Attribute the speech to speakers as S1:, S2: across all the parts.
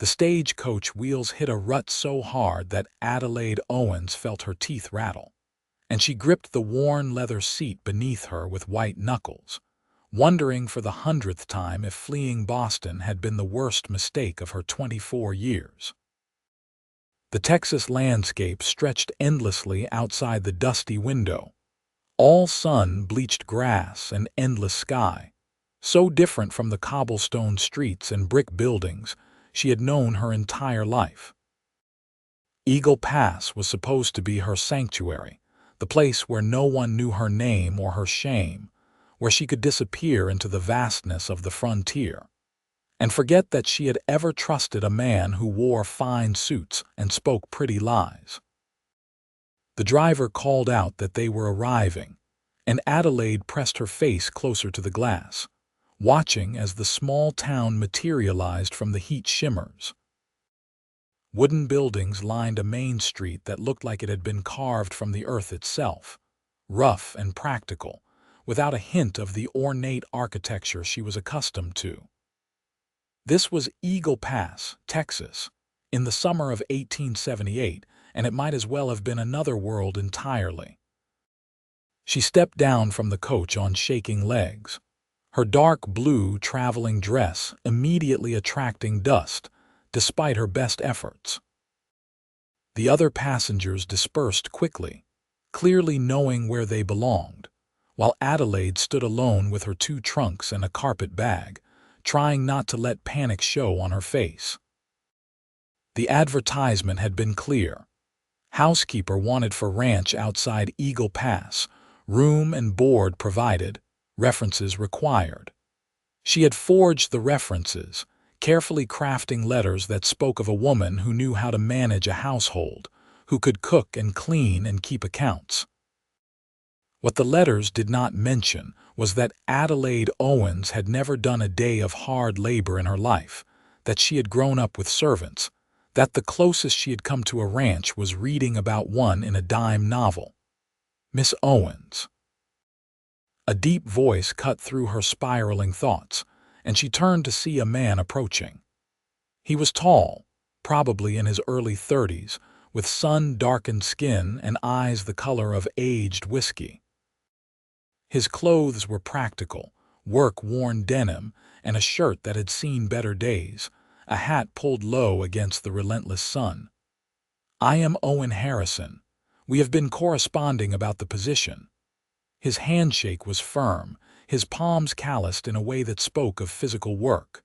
S1: The stagecoach wheels hit a rut so hard that Adelaide Owens felt her teeth rattle, and she gripped the worn leather seat beneath her with white knuckles, wondering for the 100th time if fleeing Boston had been the worst mistake of her 24 years. The Texas landscape stretched endlessly outside the dusty window, all sun-bleached grass and endless sky, so different from the cobblestone streets and brick buildings she had known her entire life. Eagle Pass was supposed to be her sanctuary, the place where no one knew her name or her shame, where she could disappear into the vastness of the frontier, and forget that she had ever trusted a man who wore fine suits and spoke pretty lies. The driver called out that they were arriving, and Adelaide pressed her face closer to the glass, watching as the small town materialized from the heat shimmers. Wooden buildings lined a main street that looked like it had been carved from the earth itself, rough and practical, without a hint of the ornate architecture she was accustomed to. This was Eagle Pass, Texas, in the summer of 1878, and it might as well have been another world entirely. She stepped down from the coach on shaking legs, her dark blue traveling dress immediately attracting dust, despite her best efforts. The other passengers dispersed quickly, clearly knowing where they belonged, while Adelaide stood alone with her 2 trunks and a carpet bag, trying not to let panic show on her face. The advertisement had been clear. Housekeeper wanted for ranch outside Eagle Pass, room and board provided, references required. She had forged the references, carefully crafting letters that spoke of a woman who knew how to manage a household, who could cook and clean and keep accounts. What the letters did not mention was that Adelaide Owens had never done a day of hard labor in her life, that she had grown up with servants, that the closest she had come to a ranch was reading about one in a dime novel. Miss Owens. A deep voice cut through her spiraling thoughts, and she turned to see a man approaching. He was tall, probably in his early 30s, with sun-darkened skin and eyes the color of aged whiskey. His clothes were practical, work-worn denim and a shirt that had seen better days, a hat pulled low against the relentless sun. "I am Owen Harrison. We have been corresponding about the position." His handshake was firm, his palms calloused in a way that spoke of physical work.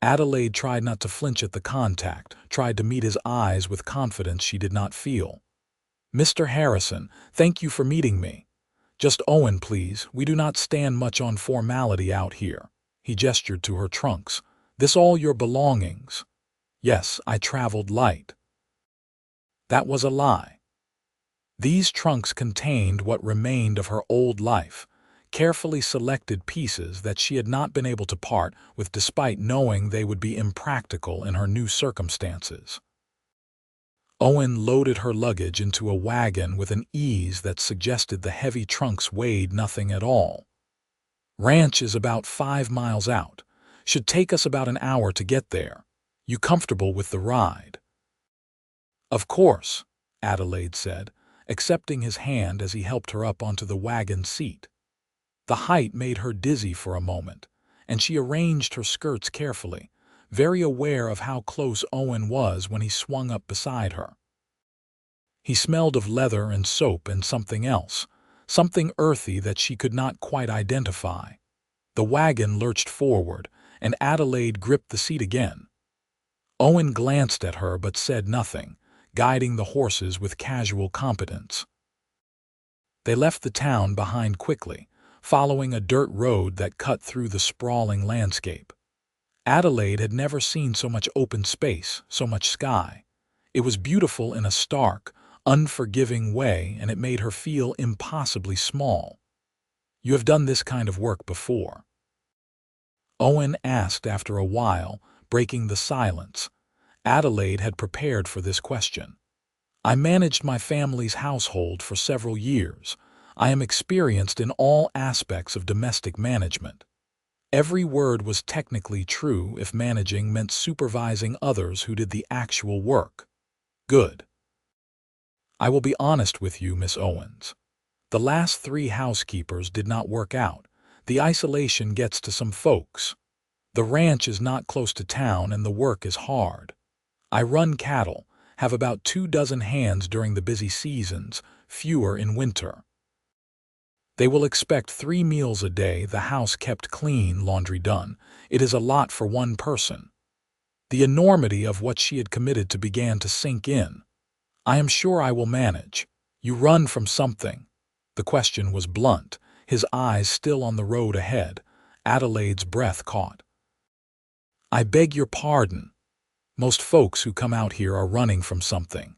S1: Adelaide tried not to flinch at the contact, tried to meet his eyes with confidence she did not feel. "Mr. Harrison, thank you for meeting me. Just Owen, please. We do not stand much on formality out here." He gestured to her trunks. "This all your belongings?" "Yes, I traveled light." That was a lie. These trunks contained what remained of her old life, carefully selected pieces that she had not been able to part with despite knowing they would be impractical in her new circumstances. Owen loaded her luggage into a wagon with an ease that suggested the heavy trunks weighed nothing at all. "Ranch is about 5 miles out. Should take us about an hour to get there. You comfortable with the ride?" "Of course," Adelaide said, accepting his hand as he helped her up onto the wagon seat. The height made her dizzy for a moment, and she arranged her skirts carefully, very aware of how close Owen was when he swung up beside her. He smelled of leather and soap and something else, something earthy that she could not quite identify. The wagon lurched forward, and Adelaide gripped the seat again. Owen glanced at her but said nothing, guiding the horses with casual competence. They left the town behind quickly, following a dirt road that cut through the sprawling landscape. Adelaide had never seen so much open space, so much sky. It was beautiful in a stark, unforgiving way, and it made her feel impossibly small. "You have done this kind of work before?" Owen asked after a while, breaking the silence. Adelaide had prepared for this question. "I managed my family's household for several years. I am experienced in all aspects of domestic management." Every word was technically true if managing meant supervising others who did the actual work. Good. I will be honest with you, Miss Owens. The last 3 housekeepers did not work out. The isolation gets to some folks. The ranch is not close to town and the work is hard. I run cattle, have about 2 dozen hands during the busy seasons, fewer in winter. They will expect 3 meals a day, the house kept clean, laundry done. It is a lot for one person. The enormity of what she had committed to began to sink in. I am sure I will manage. You run from something. The question was blunt, his eyes still on the road ahead. Adelaide's breath caught. I beg your pardon. Most folks who come out here are running from something.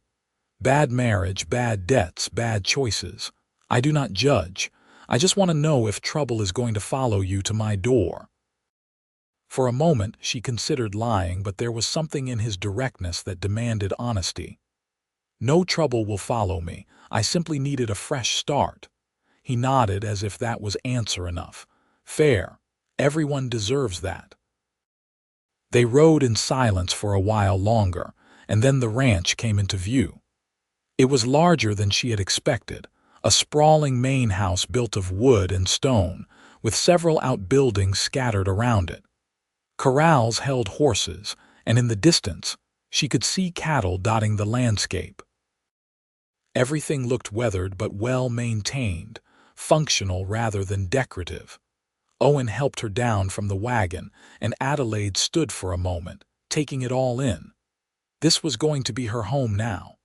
S1: Bad marriage, bad debts, bad choices. I do not judge. I just want to know if trouble is going to follow you to my door. For a moment she considered lying, but there was something in his directness that demanded honesty. No trouble will follow me. I simply needed a fresh start. He nodded as if that was answer enough. Fair. Everyone deserves that. They rode in silence for a while longer, and then the ranch came into view. It was larger than she had expected, a sprawling main house built of wood and stone, with several outbuildings scattered around it. Corrals held horses, and in the distance, she could see cattle dotting the landscape. Everything looked weathered but well-maintained, functional rather than decorative. Owen helped her down from the wagon, and Adelaide stood for a moment, taking it all in. This was going to be her home now.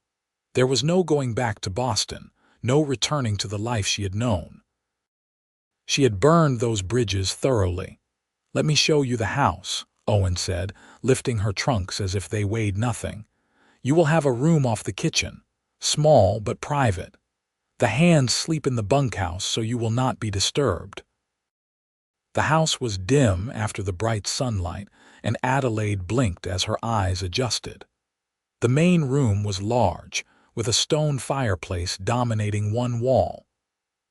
S1: There was no going back to Boston, no returning to the life she had known. She had burned those bridges thoroughly. Let me show you the house, Owen said, lifting her trunks as if they weighed nothing. You will have a room off the kitchen, small but private. The hands sleep in the bunkhouse so you will not be disturbed. The house was dim after the bright sunlight, and Adelaide blinked as her eyes adjusted. The main room was large, with a stone fireplace dominating one wall.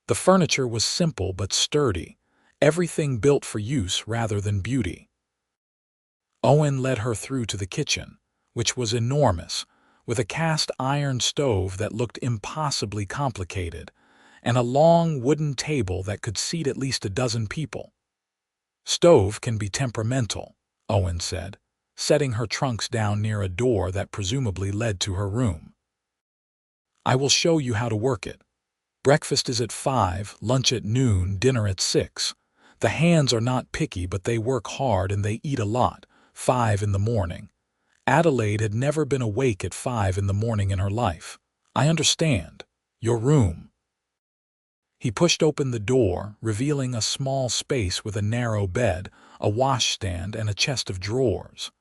S1: The furniture was simple but sturdy, everything built for use rather than beauty. Owen led her through to the kitchen, which was enormous, with a cast-iron stove that looked impossibly complicated, and a long wooden table that could seat at least a dozen people. Stove can be temperamental, Owen said, setting her trunks down near a door that presumably led to her room. I will show you how to work it. Breakfast is at 5, lunch at noon, dinner at 6. The hands are not picky, but they work hard and they eat a lot. 5 in the morning. Adelaide had never been awake at 5 in the morning in her life. I understand. Your room. He pushed open the door, revealing a small space with a narrow bed, a washstand, and a chest of drawers.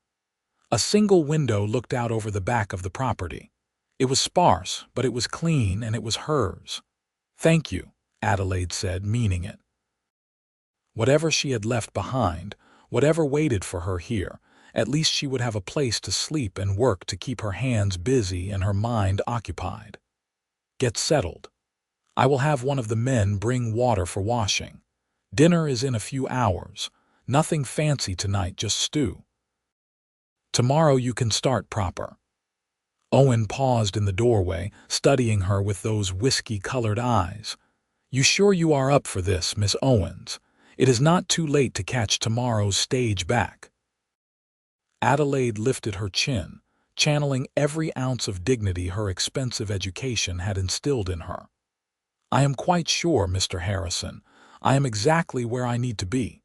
S1: A single window looked out over the back of the property. It was sparse, but it was clean and it was hers. Thank you, Adelaide said, meaning it. Whatever she had left behind, whatever waited for her here, at least she would have a place to sleep and work to keep her hands busy and her mind occupied. Get settled. I will have one of the men bring water for washing. Dinner is in a few hours. Nothing fancy tonight, just stew. Tomorrow you can start proper. Owen paused in the doorway, studying her with those whiskey-colored eyes. You sure you are up for this, Miss Owens? It is not too late to catch tomorrow's stage back. Adelaide lifted her chin, channeling every ounce of dignity her expensive education had instilled in her. I am quite sure, Mr. Harrison. I am exactly where I need to be.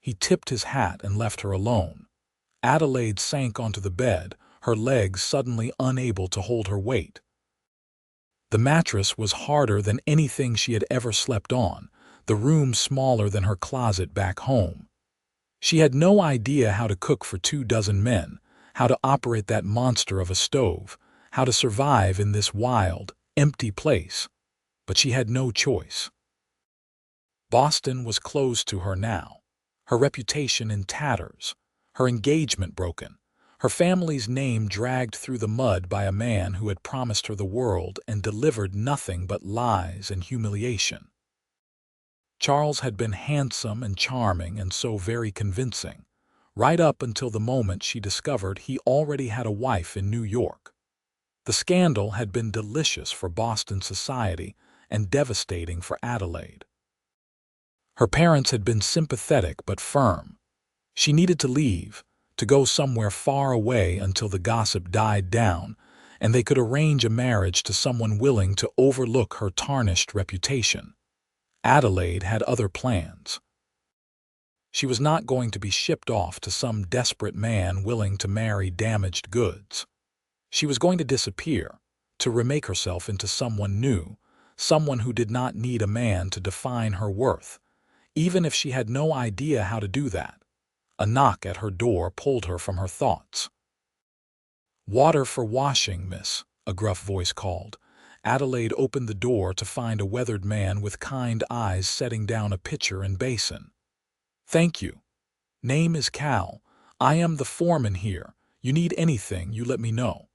S1: He tipped his hat and left her alone. Adelaide sank onto the bed, her legs suddenly unable to hold her weight. The mattress was harder than anything she had ever slept on, the room smaller than her closet back home. She had no idea how to cook for 2 dozen men, how to operate that monster of a stove, how to survive in this wild, empty place. But she had no choice. Boston was closed to her now, her reputation in tatters, her engagement broken, her family's name dragged through the mud by a man who had promised her the world and delivered nothing but lies and humiliation. Charles had been handsome and charming and so very convincing, right up until the moment she discovered he already had a wife in New York. The scandal had been delicious for Boston society and devastating for Adelaide. Her parents had been sympathetic but firm. She needed to leave, to go somewhere far away until the gossip died down, and they could arrange a marriage to someone willing to overlook her tarnished reputation. Adelaide had other plans. She was not going to be shipped off to some desperate man willing to marry damaged goods. She was going to disappear, to remake herself into someone new, someone who did not need a man to define her worth, even if she had no idea how to do that. A knock at her door pulled her from her thoughts. "Water for washing, miss," a gruff voice called. Adelaide opened the door to find a weathered man with kind eyes setting down a pitcher and basin. "Thank you. Name is Cal. I am the foreman here. You need anything, you let me know."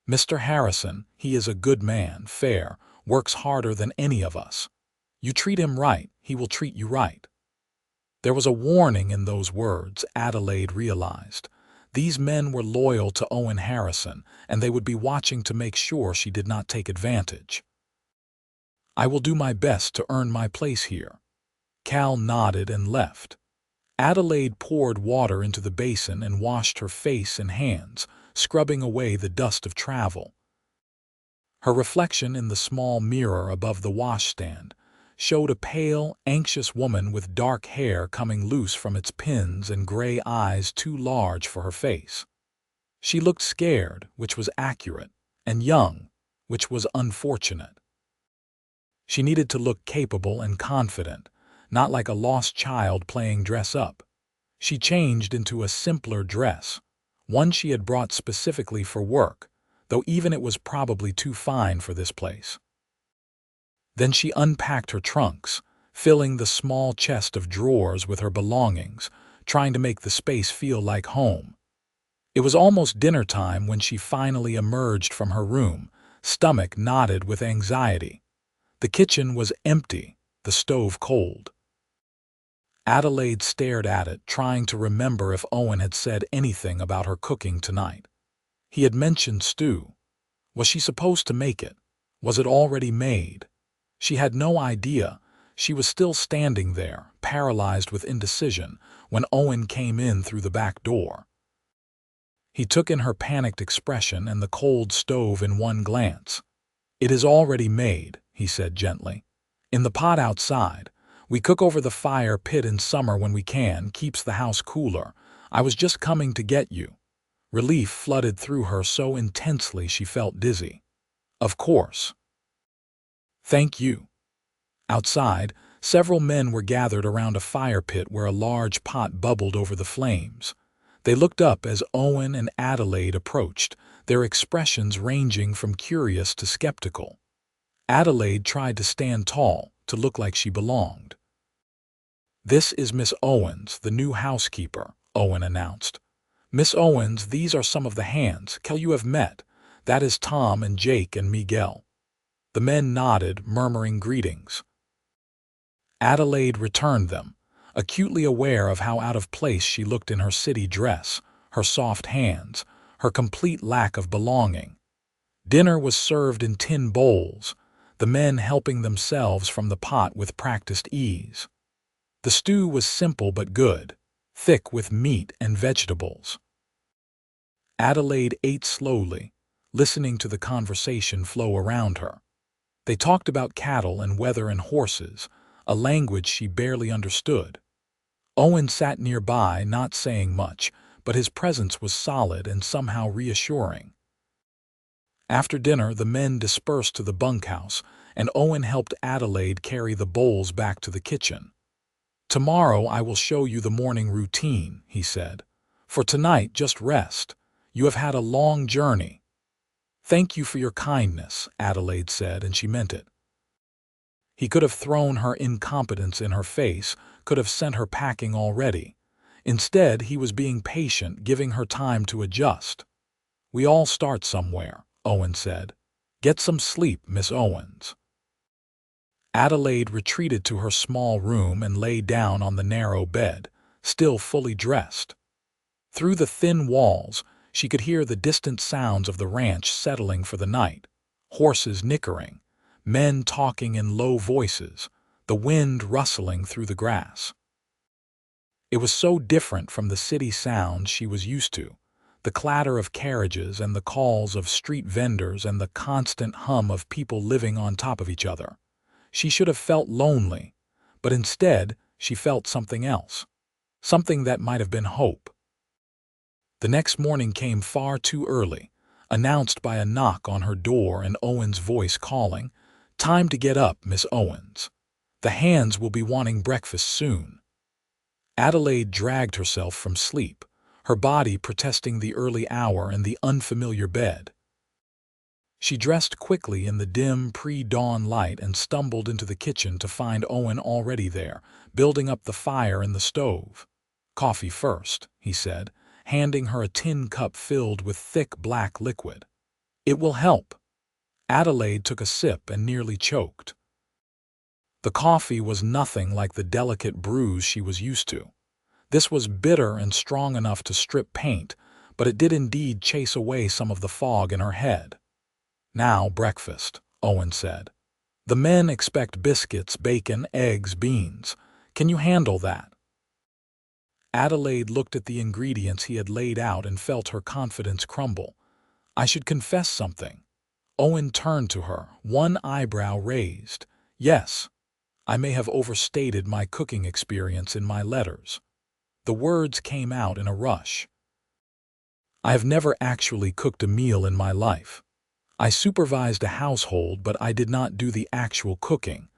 S1: "Mr. Harrison, he is a good man, fair, works harder than any of us. You treat him right, he will treat you right." There was a warning in those words, Adelaide realized. These men were loyal to Owen Harrison, and they would be watching to make sure she did not take advantage. "I will do my best to earn my place here." Cal nodded and left. Adelaide poured water into the basin and washed her face and hands, scrubbing away the dust of travel. Her reflection in the small mirror above the washstand showed a pale, anxious woman with dark hair coming loose from its pins and gray eyes too large for her face. She looked scared, which was accurate, and young, which was unfortunate. She needed to look capable and confident, not like a lost child playing dress-up. She changed into a simpler dress, one she had brought specifically for work, though even it was probably too fine for this place. Then she unpacked her trunks, filling the small chest of drawers with her belongings, trying to make the space feel like home. It was almost dinner time when she finally emerged from her room, stomach knotted with anxiety. The kitchen was empty, the stove cold. Adelaide stared at it, trying to remember if Owen had said anything about her cooking tonight. He had mentioned stew. Was she supposed to make it? Was it already made? She had no idea. She was still standing there, paralyzed with indecision, when Owen came in through the back door. He took in her panicked expression and the cold stove in one glance. "It is already made," he said gently. "In the pot outside. We cook over the fire pit in summer when we can, keeps the house cooler. I was just coming to get you." Relief flooded through her so intensely she felt dizzy. "Of course." "Thank you." Outside, several men were gathered around a fire pit where a large pot bubbled over the flames. They looked up as Owen and Adelaide approached, their expressions ranging from curious to skeptical. Adelaide tried to stand tall, to look like she belonged. "This is Miss Owens, the new housekeeper," Owen announced. "Miss Owens, these are some of the hands you have met. That is Tom and Jake and Miguel." The men nodded, murmuring greetings. Adelaide returned them, acutely aware of how out of place she looked in her city dress, her soft hands, her complete lack of belonging. Dinner was served in tin bowls, the men helping themselves from the pot with practiced ease. The stew was simple but good, thick with meat and vegetables. Adelaide ate slowly, listening to the conversation flow around her. They talked about cattle and weather and horses, a language she barely understood. Owen sat nearby, not saying much, but his presence was solid and somehow reassuring. After dinner, the men dispersed to the bunkhouse, and Owen helped Adelaide carry the bowls back to the kitchen. "Tomorrow I will show you the morning routine," he said. "For tonight, just rest. You have had a long journey." "Thank you for your kindness," Adelaide said, and she meant it. He could have thrown her incompetence in her face, could have sent her packing already. Instead, he was being patient, giving her time to adjust. "We all start somewhere," Owen said. "Get some sleep, Miss Owens." Adelaide retreated to her small room and lay down on the narrow bed, still fully dressed. Through the thin walls, she could hear the distant sounds of the ranch settling for the night, horses nickering, men talking in low voices, the wind rustling through the grass. It was so different from the city sounds she was used to, the clatter of carriages and the calls of street vendors and the constant hum of people living on top of each other. She should have felt lonely, but instead she felt something else, something that might have been hope. The next morning came far too early, announced by a knock on her door and Owen's voice calling, "Time to get up, Miss Owens. The hands will be wanting breakfast soon." Adelaide dragged herself from sleep, her body protesting the early hour and the unfamiliar bed. She dressed quickly in the dim pre-dawn light and stumbled into the kitchen to find Owen already there, building up the fire in the stove. "Coffee first," he said, handing her a tin cup filled with thick black liquid. "It will help." Adelaide took a sip and nearly choked. The coffee was nothing like the delicate brews she was used to. This was bitter and strong enough to strip paint, but it did indeed chase away some of the fog in her head. "Now breakfast," Owen said. "The men expect biscuits, bacon, eggs, beans. Can you handle that?" Adelaide looked at the ingredients he had laid out and felt her confidence crumble. "I should confess something." Owen turned to her, one eyebrow raised. "Yes, I may have overstated my cooking experience in my letters." The words came out in a rush. "I have never actually cooked a meal in my life. I supervised a household, but I did not do the actual cooking.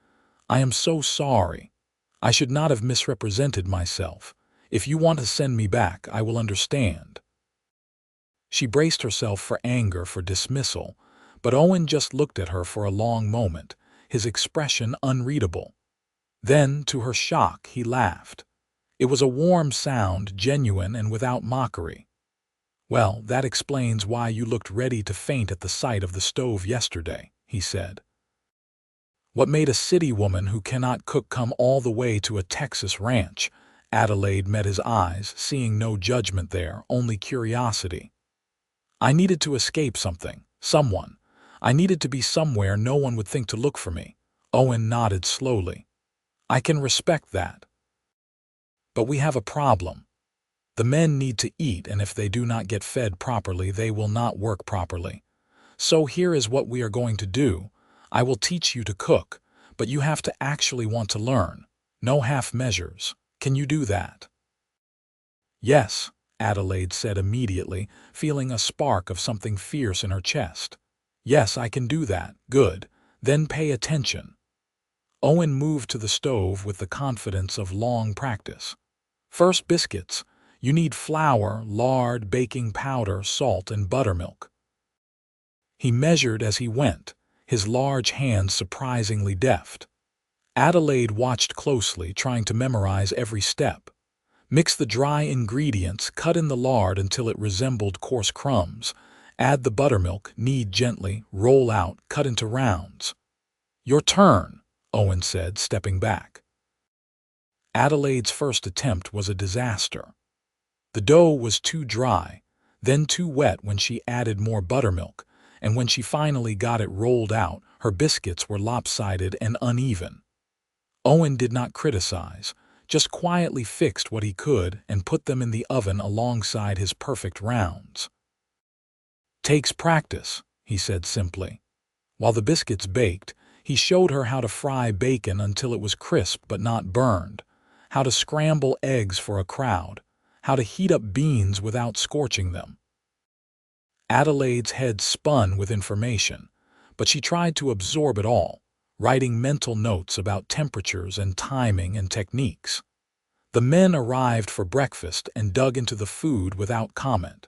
S1: I am so sorry. I should not have misrepresented myself. If you want to send me back, I will understand." She braced herself for anger, for dismissal, but Owen just looked at her for a long moment, his expression unreadable. Then, to her shock, he laughed. It was a warm sound, genuine and without mockery. "Well, that explains why you looked ready to faint at the sight of the stove yesterday," he said. "What made a city woman who cannot cook come all the way to a Texas ranch?" Adelaide met his eyes, seeing no judgment there, only curiosity. "I needed to escape something, someone. I needed to be somewhere no one would think to look for me." Owen nodded slowly. "I can respect that. But we have a problem. The men need to eat, and if they do not get fed properly, they will not work properly. So here is what we are going to do. I will teach you to cook, but you have to actually want to learn. No half measures. Can you do that?" "Yes," Adelaide said immediately, feeling a spark of something fierce in her chest. "Yes, I can do that. Good. Then pay attention." Owen moved to the stove with the confidence of long practice. "First, biscuits. You need flour, lard, baking powder, salt, and buttermilk." He measured as he went, his large hands surprisingly deft. Adelaide watched closely, trying to memorize every step. Mix the dry ingredients, cut in the lard until it resembled coarse crumbs. Add the buttermilk, knead gently, roll out, cut into rounds. "Your turn," Owen said, stepping back. Adelaide's first attempt was a disaster. The dough was too dry, then too wet when she added more buttermilk, and when she finally got it rolled out, her biscuits were lopsided and uneven. Owen did not criticize, just quietly fixed what he could and put them in the oven alongside his perfect rounds. "Takes practice," he said simply. While the biscuits baked, he showed her how to fry bacon until it was crisp but not burned, how to scramble eggs for a crowd, how to heat up beans without scorching them. Adelaide's head spun with information, but she tried to absorb it all, writing mental notes about temperatures and timing and techniques. The men arrived for breakfast and dug into the food without comment.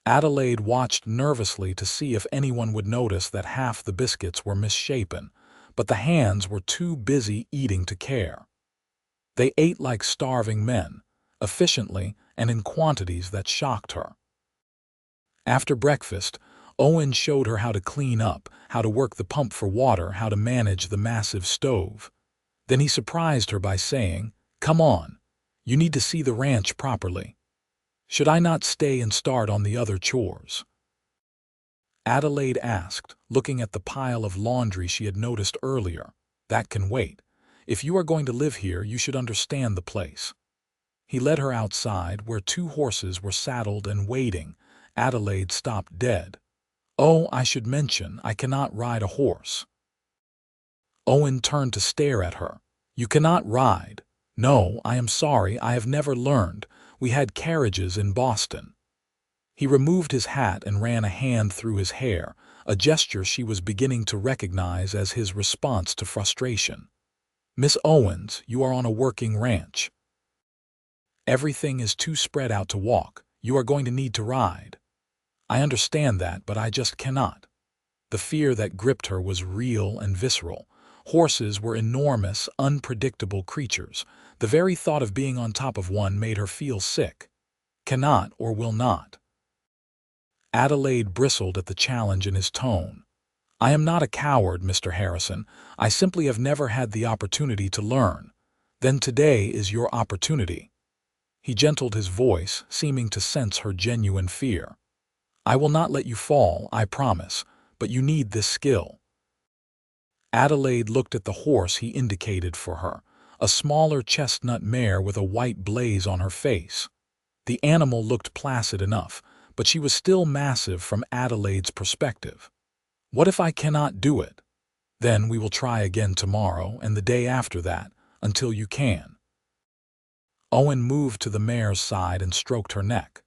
S1: Adelaide watched nervously to see if anyone would notice that half the biscuits were misshapen, but the hands were too busy eating to care. They ate like starving men, efficiently and in quantities that shocked her. After breakfast, Owen showed her how to clean up, how to work the pump for water, how to manage the massive stove. Then he surprised her by saying, "Come on, you need to see the ranch properly. Should I not stay and start on the other chores?" Adelaide asked, looking at the pile of laundry she had noticed earlier. "That can wait. If you are going to live here, you should understand the place." He led her outside, where 2 horses were saddled and waiting. Adelaide stopped dead. "Oh, I should mention, I cannot ride a horse." Owen turned to stare at her. "You cannot ride?" "No, I am sorry, I have never learned. We had carriages in Boston." He removed his hat and ran a hand through his hair, a gesture she was beginning to recognize as his response to frustration. "Miss Owens, you are on a working ranch. Everything is too spread out to walk. You are going to need to ride." "I understand that, but I just cannot." The fear that gripped her was real and visceral. Horses were enormous, unpredictable creatures. The very thought of being on top of one made her feel sick. "Cannot or will not." Adelaide bristled at the challenge in his tone. "I am not a coward, Mr. Harrison. I simply have never had the opportunity to learn. Then today is your opportunity." He gentled his voice, seeming to sense her genuine fear. "I will not let you fall, I promise, but you need this skill." Adelaide looked at the horse he indicated for her, a smaller chestnut mare with a white blaze on her face. The animal looked placid enough, but she was still massive from Adelaide's perspective. "What if I cannot do it?" "Then we will try again tomorrow and the day after that, until you can." Owen moved to the mare's side and stroked her neck.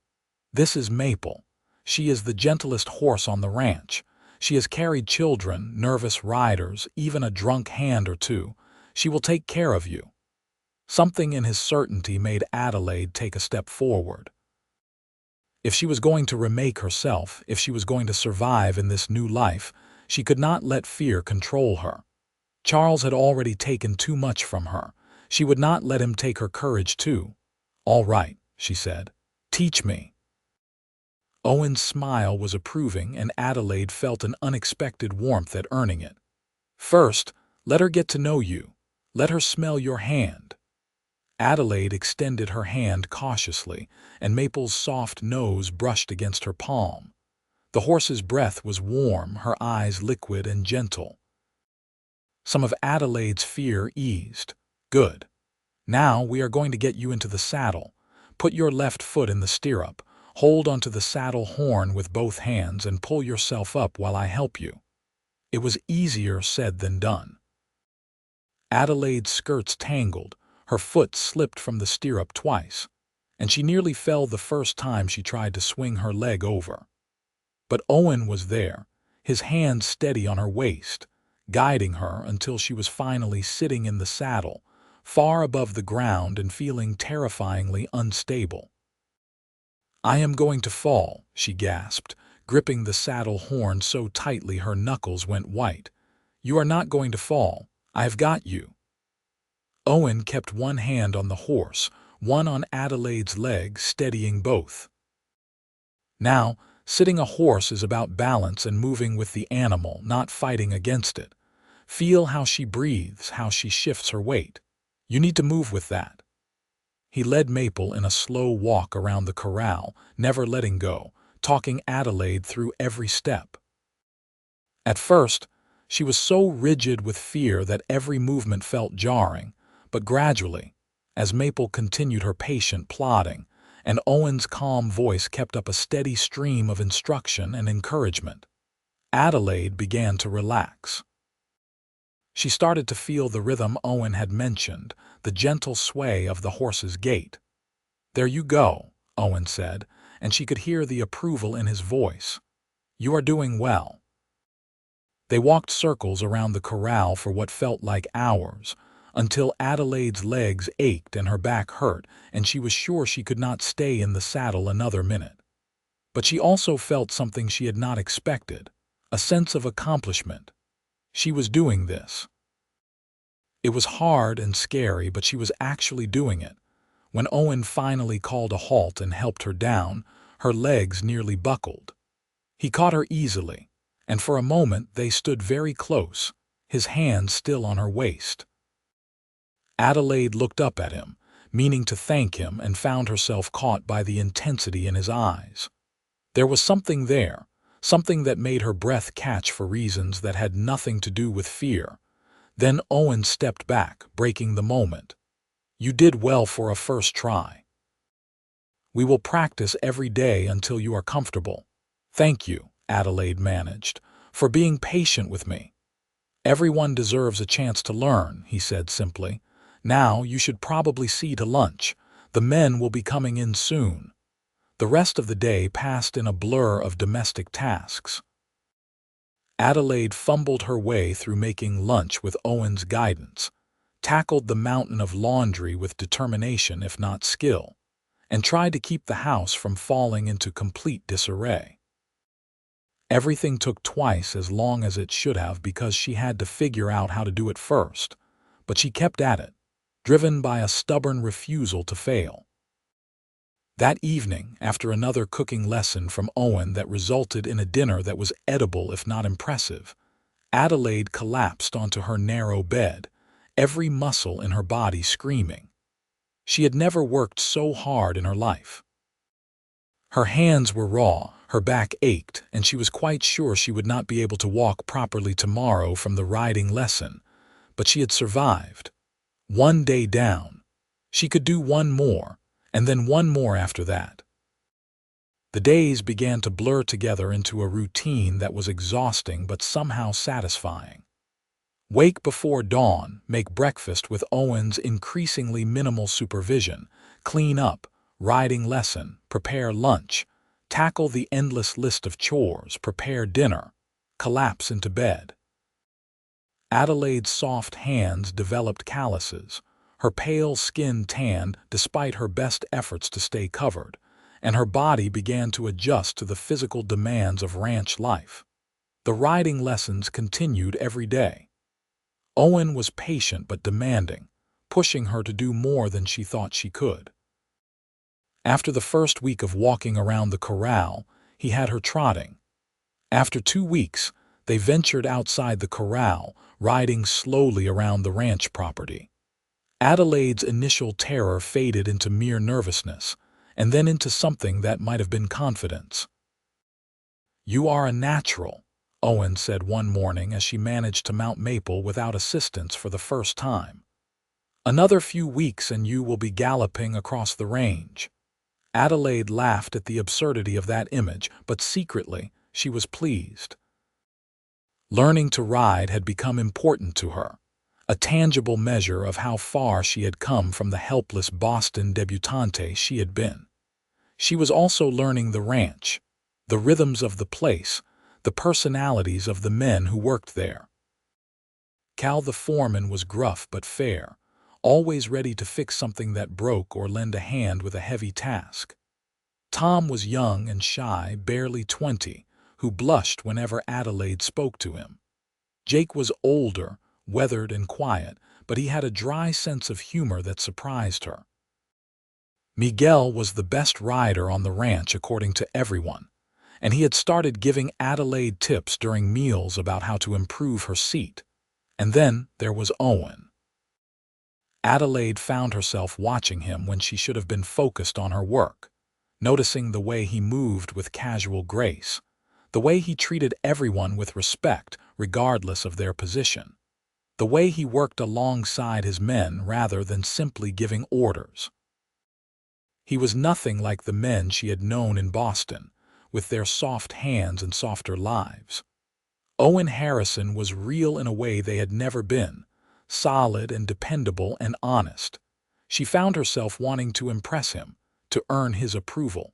S1: "This is Maple. She is the gentlest horse on the ranch. She has carried children, nervous riders, even a drunk hand or two. She will take care of you." Something in his certainty made Adelaide take a step forward. If she was going to remake herself, if she was going to survive in this new life, she could not let fear control her. Charles had already taken too much from her. She would not let him take her courage too. "All right," she said. "Teach me." Owen's smile was approving, and Adelaide felt an unexpected warmth at earning it. "First, let her get to know you. Let her smell your hand." Adelaide extended her hand cautiously, and Maple's soft nose brushed against her palm. The horse's breath was warm, her eyes liquid and gentle. Some of Adelaide's fear eased. "Good. Now we are going to get you into the saddle. Put your left foot in the stirrup, hold onto the saddle horn with both hands, and pull yourself up while I help you." It was easier said than done. Adelaide's skirts tangled, her foot slipped from the stirrup twice, and she nearly fell the first time she tried to swing her leg over. But Owen was there, his hand steady on her waist, guiding her until she was finally sitting in the saddle, far above the ground and feeling terrifyingly unstable. "I am going to fall," she gasped, gripping the saddle horn so tightly her knuckles went white. "You are not going to fall. I have got you." Owen kept one hand on the horse, one on Adelaide's leg, steadying both. Now, sitting a horse is about balance and moving with the animal, not fighting against it. Feel how she breathes, how she shifts her weight. You need to move with that. He led Maple in a slow walk around the corral, never letting go, talking Adelaide through every step. At first, she was so rigid with fear that every movement felt jarring, but gradually, as Maple continued her patient plodding, and Owen's calm voice kept up a steady stream of instruction and encouragement, Adelaide began to relax. She started to feel the rhythm Owen had mentioned, the gentle sway of the horse's gait. "There you go," Owen said, and she could hear the approval in his voice. "You are doing well." They walked circles around the corral for what felt like hours, until Adelaide's legs ached and her back hurt, and she was sure she could not stay in the saddle another minute. But she also felt something she had not expected, a sense of accomplishment. She was doing this. It was hard and scary, but she was actually doing it. When Owen finally called a halt and helped her down, her legs nearly buckled. He caught her easily, and for a moment they stood very close, his hand still on her waist. Adelaide looked up at him, meaning to thank him, and found herself caught by the intensity in his eyes. There was something there, something that made her breath catch for reasons that had nothing to do with fear. Then Owen stepped back, breaking the moment. "You did well for a first try. We will practice every day until you are comfortable." "Thank you," Adelaide managed, "for being patient with me." "Everyone deserves a chance to learn," he said simply. "Now you should probably see to lunch. The men will be coming in soon." The rest of the day passed in a blur of domestic tasks. Adelaide fumbled her way through making lunch with Owen's guidance, tackled the mountain of laundry with determination if not skill, and tried to keep the house from falling into complete disarray. Everything took twice as long as it should have because she had to figure out how to do it first, but she kept at it, driven by a stubborn refusal to fail. That evening, after another cooking lesson from Owen that resulted in a dinner that was edible if not impressive, Adelaide collapsed onto her narrow bed, every muscle in her body screaming. She had never worked so hard in her life. Her hands were raw, her back ached, and she was quite sure she would not be able to walk properly tomorrow from the riding lesson, but she had survived. One day down. She could do one more, and then one more after that. The days began to blur together into a routine that was exhausting but somehow satisfying. Wake before dawn, make breakfast with Owen's increasingly minimal supervision, clean up, riding lesson, prepare lunch, tackle the endless list of chores, prepare dinner, collapse into bed. Adelaide's soft hands developed calluses, her pale skin tanned despite her best efforts to stay covered, and her body began to adjust to the physical demands of ranch life. The riding lessons continued every day. Owen was patient but demanding, pushing her to do more than she thought she could. After the first week of walking around the corral, he had her trotting. After 2 weeks, they ventured outside the corral, riding slowly around the ranch property. Adelaide's initial terror faded into mere nervousness, and then into something that might have been confidence. "You are a natural," Owen said one morning as she managed to mount Maple without assistance for the first time. "Another few weeks and you will be galloping across the range." Adelaide laughed at the absurdity of that image, but secretly she was pleased. Learning to ride had become important to her, a tangible measure of how far she had come from the helpless Boston debutante she had been. She was also learning the ranch, the rhythms of the place, the personalities of the men who worked there. Cal the foreman was gruff but fair, always ready to fix something that broke or lend a hand with a heavy task. Tom was young and shy, barely 20, who blushed whenever Adelaide spoke to him. Jake was older, weathered and quiet, but he had a dry sense of humor that surprised her. Miguel was the best rider on the ranch according to everyone, and he had started giving Adelaide tips during meals about how to improve her seat. And then there was Owen. Adelaide found herself watching him when she should have been focused on her work, noticing the way he moved with casual grace, the way he treated everyone with respect regardless of their position, the way he worked alongside his men rather than simply giving orders. He was nothing like the men she had known in Boston, with their soft hands and softer lives. Owen Harrison was real in a way they had never been, solid and dependable and honest. She found herself wanting to impress him, to earn his approval.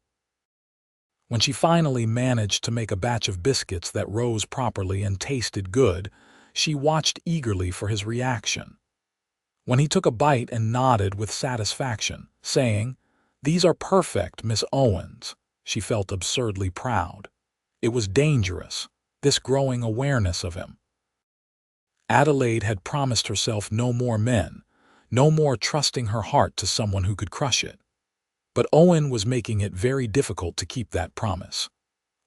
S1: When she finally managed to make a batch of biscuits that rose properly and tasted good, she watched eagerly for his reaction. When he took a bite and nodded with satisfaction, saying, "These are perfect, Miss Owens," she felt absurdly proud. It was dangerous, this growing awareness of him. Adelaide had promised herself no more men, no more trusting her heart to someone who could crush it. But Owen was making it very difficult to keep that promise.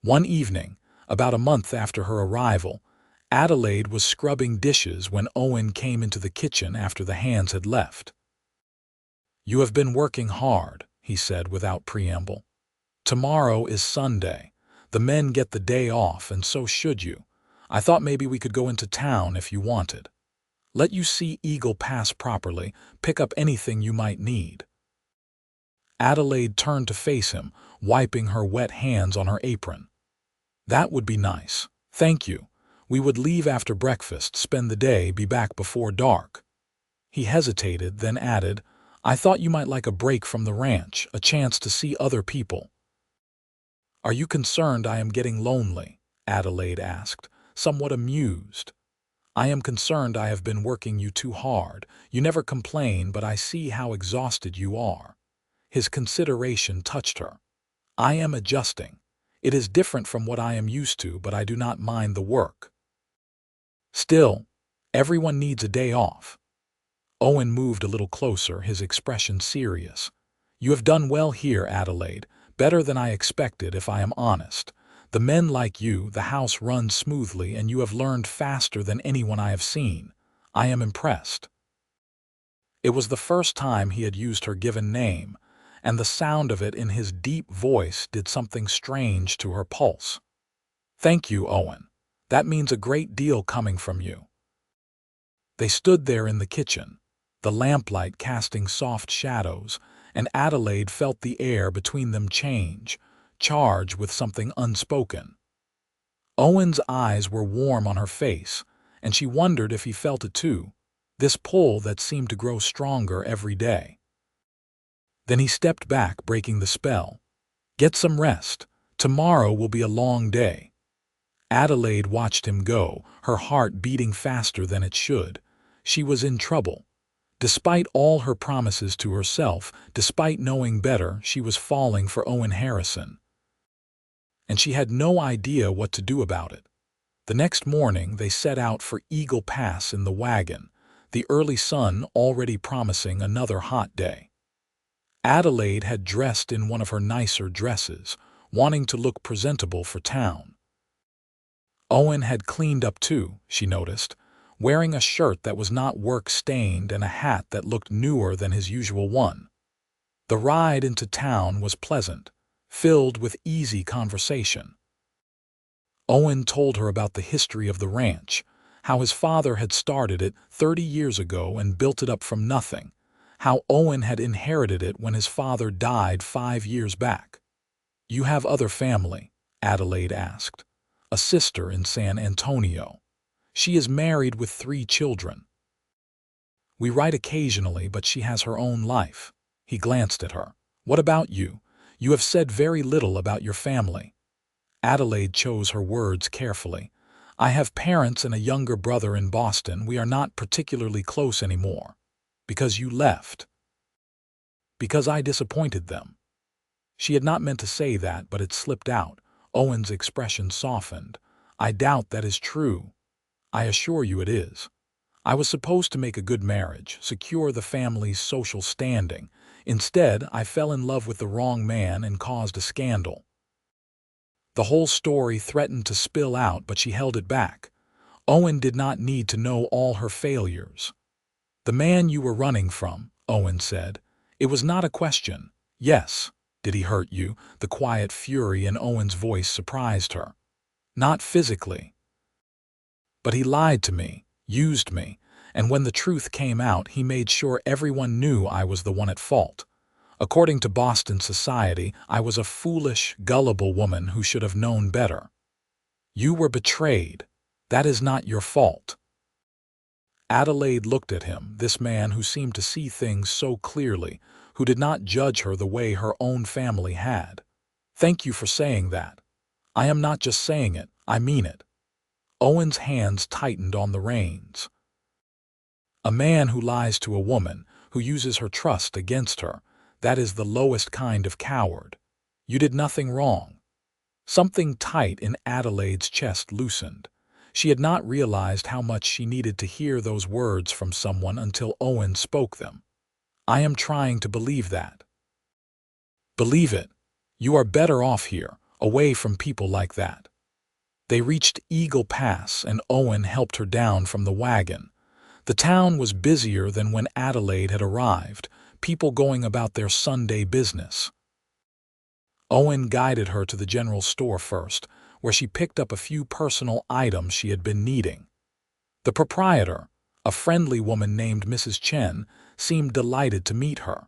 S1: One evening, About a month after her arrival, Adelaide was scrubbing dishes when Owen came into the kitchen after the hands had left. "You have been working hard," he said without preamble. "Tomorrow is Sunday. The men get the day off, and so should you. I thought maybe we could go into town if you wanted. Let you see Eagle Pass properly, pick up anything you might need." Adelaide turned to face him, wiping her wet hands on her apron. "That would be nice. Thank you. We would leave after breakfast, spend the day, be back before dark." He hesitated, then added, "I thought you might like a break from the ranch, a chance to see other people." "Are you concerned I am getting lonely?" Adelaide asked, somewhat amused. "I am concerned I have been working you too hard. You never complain, but I see how exhausted you are." His consideration touched her. "I am adjusting. It is different from what I am used to, but I do not mind the work. Still, everyone needs a day off." Owen moved a little closer, his expression serious. "You have done well here, Adelaide, better than I expected if I am honest. The men like you, the house runs smoothly, and you have learned faster than anyone I have seen. I am impressed." It was the first time he had used her given name, and the sound of it in his deep voice did something strange to her pulse. "Thank you, Owen. That means a great deal coming from you." They stood there in the kitchen, the lamplight casting soft shadows, and Adelaide felt the air between them change, charged with something unspoken. Owen's eyes were warm on her face, and she wondered if he felt it too, this pull that seemed to grow stronger every day. Then he stepped back, breaking the spell. "Get some rest. Tomorrow will be a long day." Adelaide watched him go, her heart beating faster than it should. She was in trouble. Despite all her promises to herself, despite knowing better, she was falling for Owen Harrison. And she had no idea what to do about it. The next morning they set out for Eagle Pass in the wagon, the early sun already promising another hot day. Adelaide had dressed in one of her nicer dresses, wanting to look presentable for town. Owen had cleaned up too, she noticed, wearing a shirt that was not work-stained and a hat that looked newer than his usual one. The ride into town was pleasant, filled with easy conversation. Owen told her about the history of the ranch, how his father had started it 30 years ago and built it up from nothing, how Owen had inherited it when his father died 5 years back. "You have other family?" Adelaide asked. "A sister in San Antonio. She is married with 3 children." "We write occasionally, but she has her own life." He glanced at her. "What about you? You have said very little about your family." Adelaide chose her words carefully. "I have parents and a younger brother in Boston. We are not particularly close anymore." "Because you left." "Because I disappointed them." She had not meant to say that, but it slipped out. Owen's expression softened. "I doubt that is true." "I assure you it is. I was supposed to make a good marriage, secure the family's social standing. Instead, I fell in love with the wrong man and caused a scandal." The whole story threatened to spill out, but she held it back. Owen did not need to know all her failures. "The man you were running from," Owen said. "It was not a question." "Yes. Did he hurt you?" The quiet fury in Owen's voice surprised her. "Not physically. But he lied to me, used me, and when the truth came out, he made sure everyone knew I was the one at fault. According to Boston society, I was a foolish, gullible woman who should have known better. You were betrayed. That is not your fault." Adelaide looked at him, this man who seemed to see things so clearly, who did not judge her the way her own family had. "Thank you for saying that. I am not just saying it, I mean it." Owen's hands tightened on the reins. "A man who lies to a woman, who uses her trust against her, that is the lowest kind of coward. You did nothing wrong." Something tight in Adelaide's chest loosened. She had not realized how much she needed to hear those words from someone until Owen spoke them. "I am trying to believe that." "Believe it. You are better off here, away from people like that." They reached Eagle Pass, and Owen helped her down from the wagon. The town was busier than when Adelaide had arrived, people going about their Sunday business. Owen guided her to the general store first, where she picked up a few personal items she had been needing. The proprietor, a friendly woman named Mrs. Chen, seemed delighted to meet her.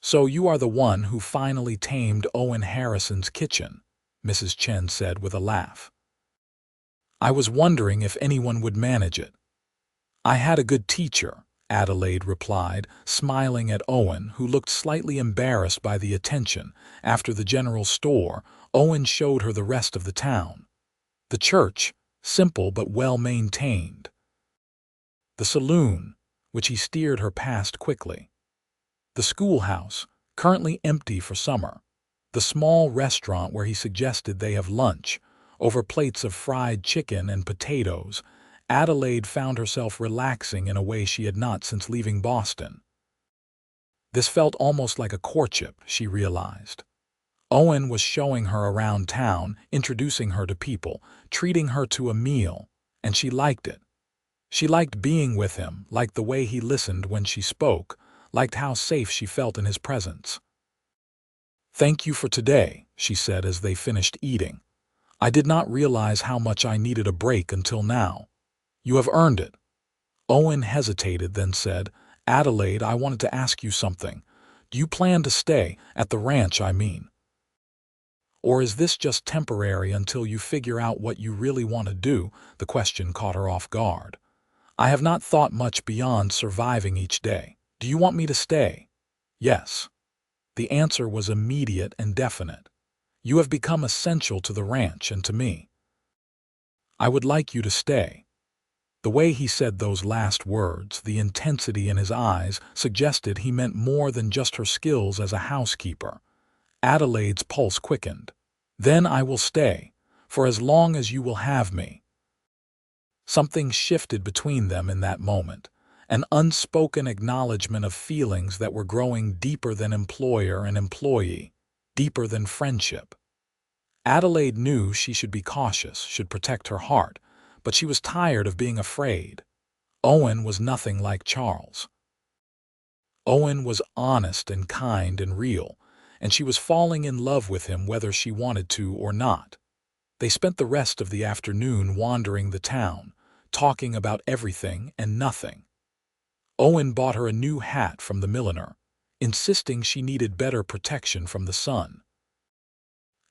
S1: "So you are the one who finally tamed Owen Harrison's kitchen," Mrs. Chen said with a laugh. "I was wondering if anyone would manage it." "I had a good teacher," Adelaide replied, smiling at Owen, who looked slightly embarrassed by the attention. After the general store, Owen showed her the rest of the town. The church, simple but well-maintained. The saloon, which he steered her past quickly. The schoolhouse, currently empty for summer. The small restaurant where he suggested they have lunch, over plates of fried chicken and potatoes. Adelaide found herself relaxing in a way she had not since leaving Boston. This felt almost like a courtship, she realized. Owen was showing her around town, introducing her to people, treating her to a meal, and she liked it. She liked being with him, liked the way he listened when she spoke, liked how safe she felt in his presence. "Thank you for today," she said as they finished eating. "I did not realize how much I needed a break until now. You have earned it." Owen hesitated, then said, "Adelaide, I wanted to ask you something. Do you plan to stay, at the ranch, I mean? Or is this just temporary until you figure out what you really want to do?" The question caught her off guard. "I have not thought much beyond surviving each day. Do you want me to stay?" "Yes." The answer was immediate and definite. "You have become essential to the ranch and to me. I would like you to stay." The way he said those last words, the intensity in his eyes, suggested he meant more than just her skills as a housekeeper. Adelaide's pulse quickened. "Then I will stay, for as long as you will have me." Something shifted between them in that moment, an unspoken acknowledgement of feelings that were growing deeper than employer and employee, deeper than friendship. Adelaide knew she should be cautious, should protect her heart, but she was tired of being afraid. Owen was nothing like Charles. Owen was honest and kind and real, and she was falling in love with him whether she wanted to or not. They spent the rest of the afternoon wandering the town, talking about everything and nothing. Owen bought her a new hat from the milliner, insisting she needed better protection from the sun.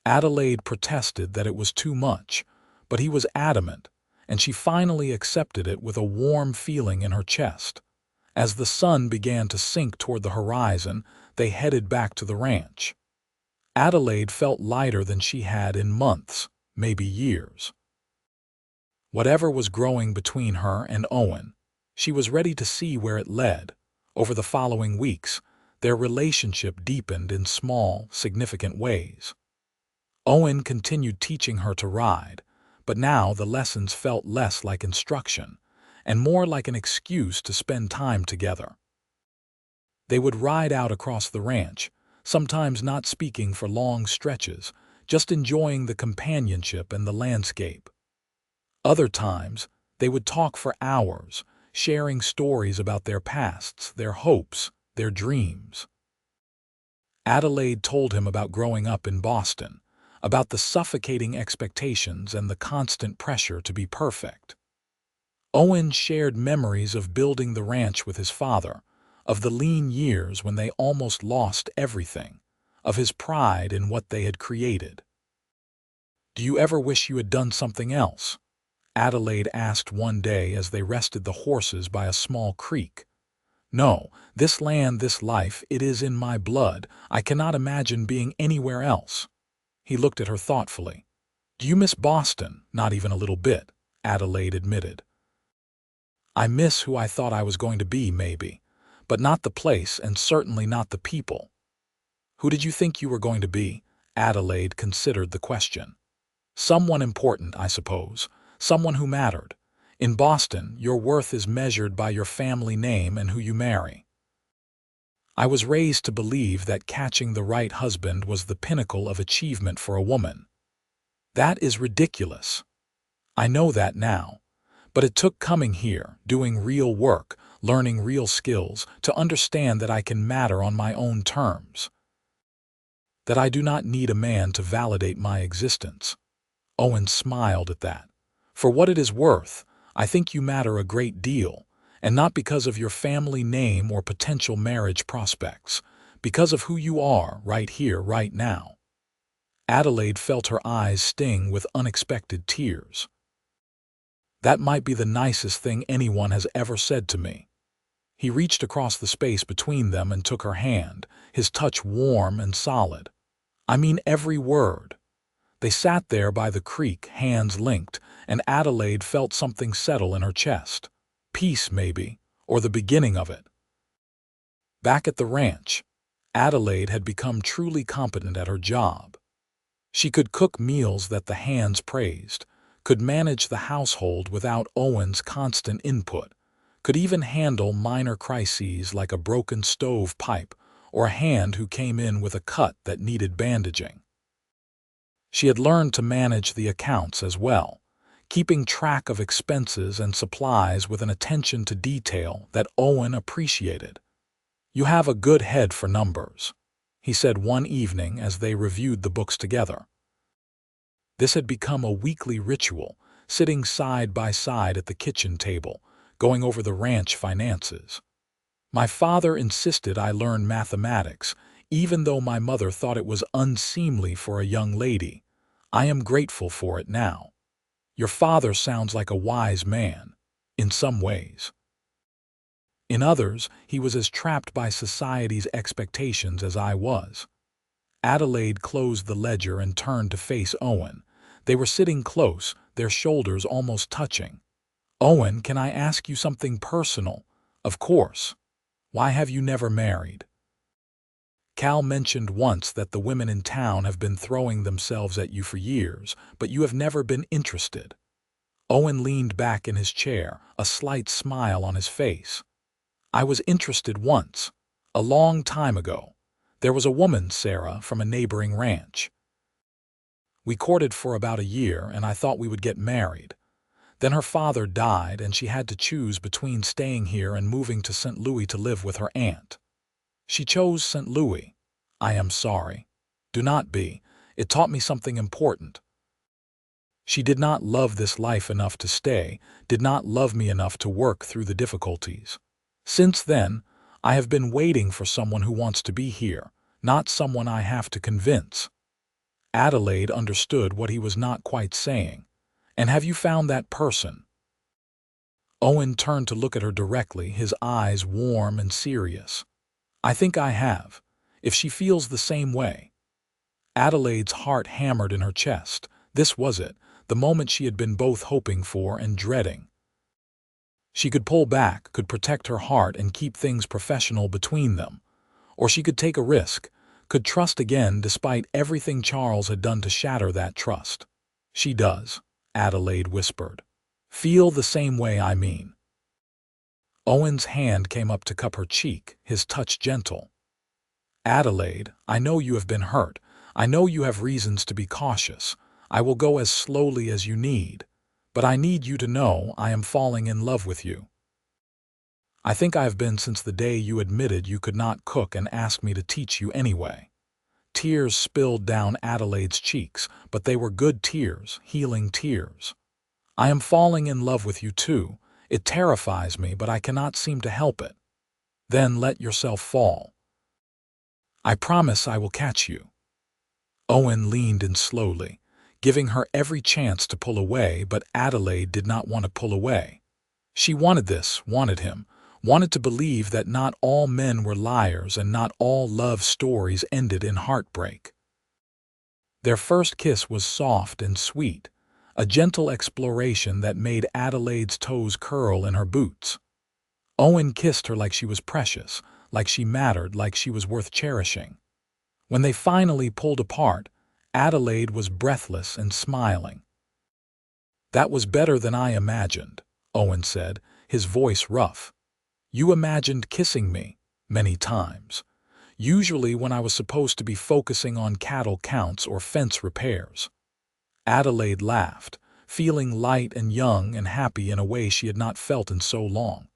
S1: Adelaide protested that it was too much, but he was adamant, and she finally accepted it with a warm feeling in her chest. As the sun began to sink toward the horizon, they headed back to the ranch. Adelaide felt lighter than she had in months, maybe years. Whatever was growing between her and Owen, she was ready to see where it led. Over the following weeks, their relationship deepened in small, significant ways. Owen continued teaching her to ride, but now the lessons felt less like instruction and more like an excuse to spend time together. They would ride out across the ranch, sometimes not speaking for long stretches, just enjoying the companionship and the landscape. Other times, they would talk for hours, sharing stories about their pasts, their hopes, their dreams. Adelaide told him about growing up in Boston, about the suffocating expectations and the constant pressure to be perfect. Owen shared memories of building the ranch with his father, of the lean years when they almost lost everything, of his pride in what they had created. "Do you ever wish you had done something else?" Adelaide asked one day as they rested the horses by a small creek. "No, this land, this life, it is in my blood. I cannot imagine being anywhere else." He looked at her thoughtfully. "Do you miss Boston?" "Not even a little bit," Adelaide admitted. "I miss who I thought I was going to be, maybe, but not the place and certainly not the people." "Who did you think you were going to be?" Adelaide considered the question. "Someone important, I suppose. Someone who mattered. In Boston, your worth is measured by your family name and who you marry. I was raised to believe that catching the right husband was the pinnacle of achievement for a woman. That is ridiculous." I know that now. But it took coming here, doing real work, learning real skills, to understand that I can matter on my own terms. That I do not need a man to validate my existence. Owen smiled at that. For what it is worth, I think you matter a great deal, and not because of your family name or potential marriage prospects, because of who you are right here, right now. Adelaide felt her eyes sting with unexpected tears. That might be the nicest thing anyone has ever said to me. He reached across the space between them and took her hand, his touch warm and solid. I mean every word. They sat there by the creek, hands linked, and Adelaide felt something settle in her chest. Peace, maybe, or the beginning of it. Back at the ranch, Adelaide had become truly competent at her job. She could cook meals that the hands praised, could manage the household without Owen's constant input, could even handle minor crises like a broken stove pipe or a hand who came in with a cut that needed bandaging. She had learned to manage the accounts as well, keeping track of expenses and supplies with an attention to detail that Owen appreciated. "You have a good head for numbers," he said one evening as they reviewed the books together. This had become a weekly ritual, sitting side by side at the kitchen table, going over the ranch finances. My father insisted I learn mathematics, even though my mother thought it was unseemly for a young lady. I am grateful for it now. Your father sounds like a wise man, in some ways. In others, he was as trapped by society's expectations as I was. Adelaide closed the ledger and turned to face Owen. They were sitting close, their shoulders almost touching. "Owen, can I ask you something personal?" "Of course. Why have you never married?" "Cal mentioned once that the women in town have been throwing themselves at you for years, but you have never been interested." Owen leaned back in his chair, a slight smile on his face. "I was interested once, a long time ago. There was a woman, Sarah, from a neighboring ranch. We courted for about a year, and I thought we would get married. Then her father died, and she had to choose between staying here and moving to St. Louis to live with her aunt. She chose St. Louis. I am sorry. Do not be. It taught me something important. She did not love this life enough to stay, did not love me enough to work through the difficulties. Since then, I have been waiting for someone who wants to be here, not someone I have to convince." Adelaide understood what he was not quite saying. "And have you found that person?" Owen turned to look at her directly, his eyes warm and serious. "I think I have, if she feels the same way." Adelaide's heart hammered in her chest. This was it, the moment she had been both hoping for and dreading. She could pull back, could protect her heart and keep things professional between them. Or she could take a risk, could trust again despite everything Charles had done to shatter that trust. "She does," Adelaide whispered. "Feel the same way, I mean." Owen's hand came up to cup her cheek, his touch gentle. "Adelaide, I know you have been hurt. I know you have reasons to be cautious. I will go as slowly as you need. But I need you to know I am falling in love with you. I think I have been since the day you admitted you could not cook and asked me to teach you anyway." Tears spilled down Adelaide's cheeks, but they were good tears, healing tears. "I am falling in love with you too. It terrifies me, but I cannot seem to help it." "Then let yourself fall. I promise I will catch you." Owen leaned in slowly, giving her every chance to pull away, but Adelaide did not want to pull away. She wanted this, wanted him, wanted to believe that not all men were liars and not all love stories ended in heartbreak. Their first kiss was soft and sweet, a gentle exploration that made Adelaide's toes curl in her boots. Owen kissed her like she was precious, like she mattered, like she was worth cherishing. When they finally pulled apart, Adelaide was breathless and smiling. "That was better than I imagined," Owen said, his voice rough. "You imagined kissing me, many times. Usually when I was supposed to be focusing on cattle counts or fence repairs." Adelaide laughed, feeling light and young and happy in a way she had not felt in so long.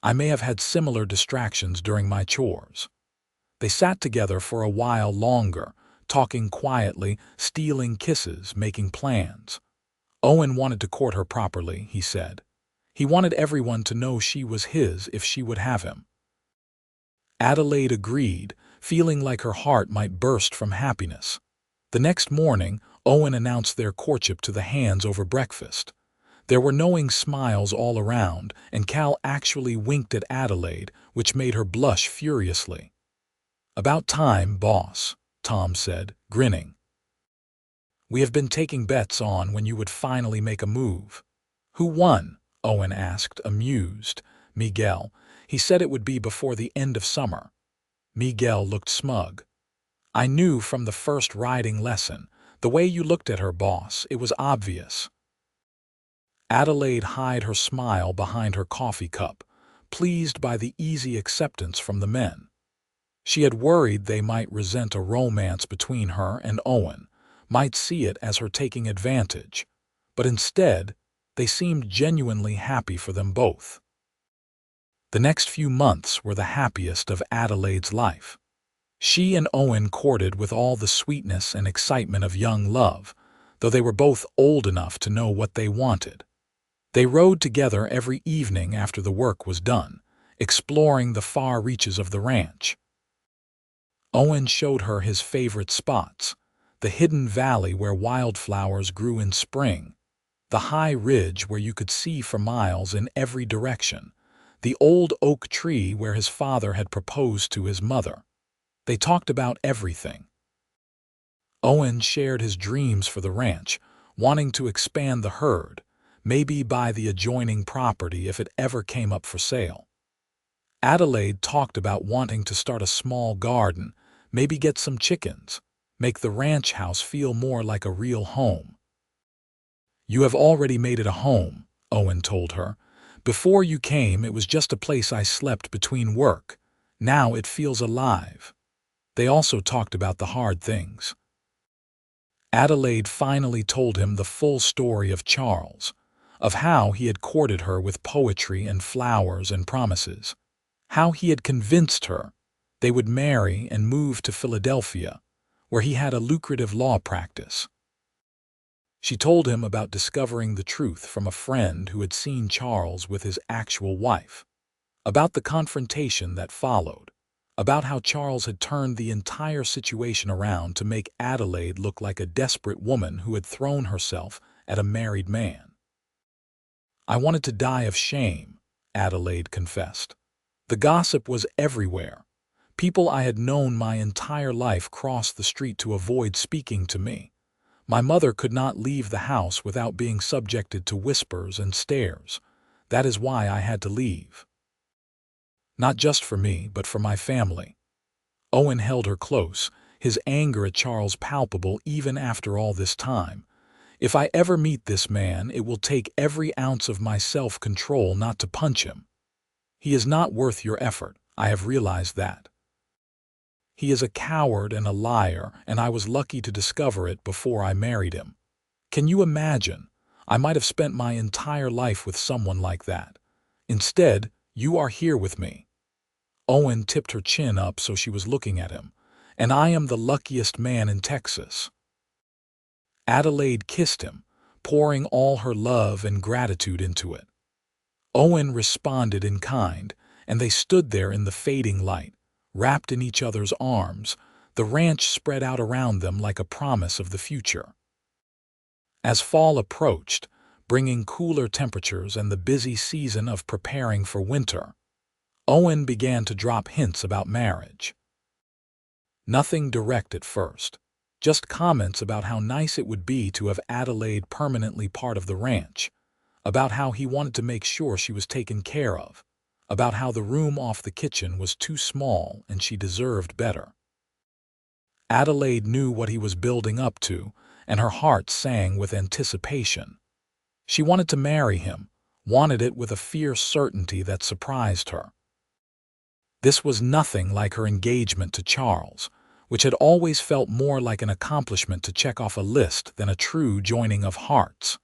S1: I may have had similar distractions during my chores. They sat together for a while longer, talking quietly, stealing kisses, making plans. Owen wanted to court her properly, he said. He wanted everyone to know she was his if she would have him. Adelaide agreed, feeling like her heart might burst from happiness. The next morning, Owen announced their courtship to the hands over breakfast. There were knowing smiles all around, and Cal actually winked at Adelaide, which made her blush furiously. "About time, boss," Tom said, grinning. "We have been taking bets on when you would finally make a move." "Who won?" Owen asked, amused. "Miguel. He said it would be before the end of summer." Miguel looked smug. "I knew from the first riding lesson. The way you looked at her, boss, it was obvious." Adelaide hid her smile behind her coffee cup, pleased by the easy acceptance from the men. She had worried they might resent a romance between her and Owen, might see it as her taking advantage, but instead, they seemed genuinely happy for them both. The next few months were the happiest of Adelaide's life. She and Owen courted with all the sweetness and excitement of young love, though they were both old enough to know what they wanted. They rode together every evening after the work was done, exploring the far reaches of the ranch. Owen showed her his favorite spots, the hidden valley where wildflowers grew in spring, the high ridge where you could see for miles in every direction, the old oak tree where his father had proposed to his mother. They talked about everything. Owen shared his dreams for the ranch, wanting to expand the herd, maybe buy the adjoining property if it ever came up for sale. Adelaide talked about wanting to start a small garden, maybe get some chickens, make the ranch house feel more like a real home. "You have already made it a home," Owen told her. "Before you came, it was just a place I slept between work. Now it feels alive." They also talked about the hard things. Adelaide finally told him the full story of Charles, of how he had courted her with poetry and flowers and promises, how he had convinced her they would marry and move to Philadelphia, where he had a lucrative law practice. She told him about discovering the truth from a friend who had seen Charles with his actual wife, about the confrontation that followed, about how Charles had turned the entire situation around to make Adelaide look like a desperate woman who had thrown herself at a married man. "I wanted to die of shame," Adelaide confessed. "The gossip was everywhere. People I had known my entire life crossed the street to avoid speaking to me. My mother could not leave the house without being subjected to whispers and stares. That is why I had to leave. Not just for me, but for my family." Owen held her close, his anger at Charles palpable even after all this time. "If I ever meet this man, it will take every ounce of my self-control not to punch him. He is not worth your effort, I have realized that. He is a coward and a liar, and I was lucky to discover it before I married him. Can you imagine? I might have spent my entire life with someone like that. Instead, you are here with me." Owen tipped her chin up so she was looking at him. "And I am the luckiest man in Texas." Adelaide kissed him, pouring all her love and gratitude into it. Owen responded in kind, and they stood there in the fading light, wrapped in each other's arms, the ranch spread out around them like a promise of the future. As fall approached, bringing cooler temperatures and the busy season of preparing for winter, Owen began to drop hints about marriage. Nothing direct at first, just comments about how nice it would be to have Adelaide permanently part of the ranch, about how he wanted to make sure she was taken care of, about how the room off the kitchen was too small and she deserved better. Adelaide knew what he was building up to, and her heart sang with anticipation. She wanted to marry him, wanted it with a fierce certainty that surprised her. This was nothing like her engagement to Charles, which had always felt more like an accomplishment to check off a list than a true joining of hearts.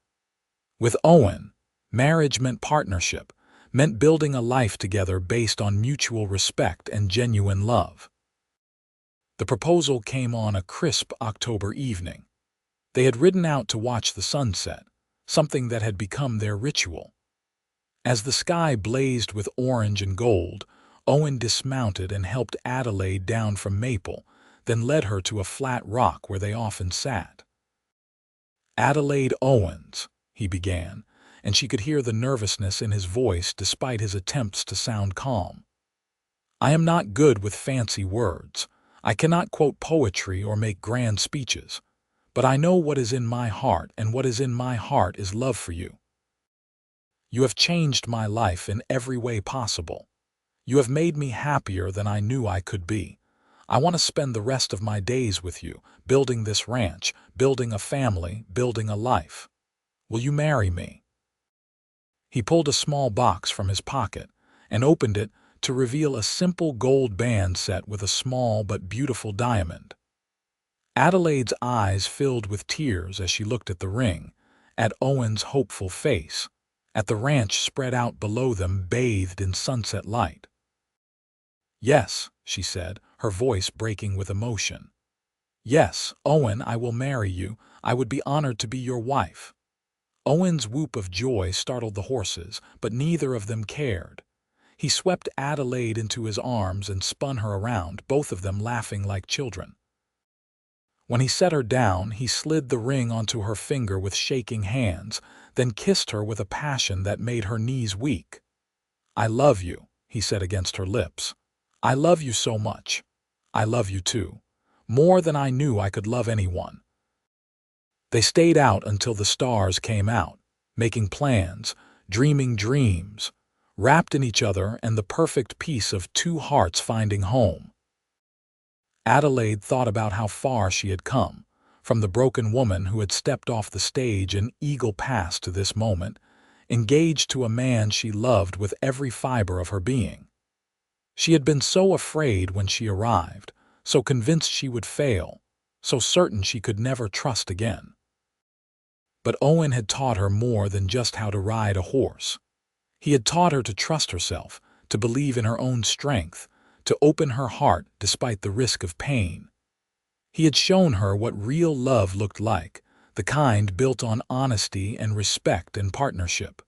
S1: With Owen, marriage meant partnership, meant building a life together based on mutual respect and genuine love. The proposal came on a crisp October evening. They had ridden out to watch the sunset, something that had become their ritual. As the sky blazed with orange and gold, Owen dismounted and helped Adelaide down from Maple, then led her to a flat rock where they often sat. "Adelaide Owens," he began, and she could hear the nervousness in his voice despite his attempts to sound calm. "I am not good with fancy words. I cannot quote poetry or make grand speeches. But I know what is in my heart, and what is in my heart is love for you. You have changed my life in every way possible. You have made me happier than I knew I could be. I want to spend the rest of my days with you, building this ranch, building a family, building a life. Will you marry me?" He pulled a small box from his pocket and opened it to reveal a simple gold band set with a small but beautiful diamond. Adelaide's eyes filled with tears as she looked at the ring, at Owen's hopeful face, at the ranch spread out below them bathed in sunset light. "Yes," she said, her voice breaking with emotion. "Yes, Owen, I will marry you. I would be honored to be your wife." Owen's whoop of joy startled the horses, but neither of them cared. He swept Adelaide into his arms and spun her around, both of them laughing like children. When he set her down, he slid the ring onto her finger with shaking hands, then kissed her with a passion that made her knees weak. "I love you," he said against her lips. "I love you so much. I love you too. More than I knew I could love anyone." They stayed out until the stars came out, making plans, dreaming dreams, wrapped in each other and the perfect peace of two hearts finding home. Adelaide thought about how far she had come, from the broken woman who had stepped off the stage in Eagle Pass to this moment, engaged to a man she loved with every fiber of her being. She had been so afraid when she arrived, so convinced she would fail, so certain she could never trust again. But Owen had taught her more than just how to ride a horse. He had taught her to trust herself, to believe in her own strength, to open her heart despite the risk of pain. He had shown her what real love looked like, the kind built on honesty and respect and partnership.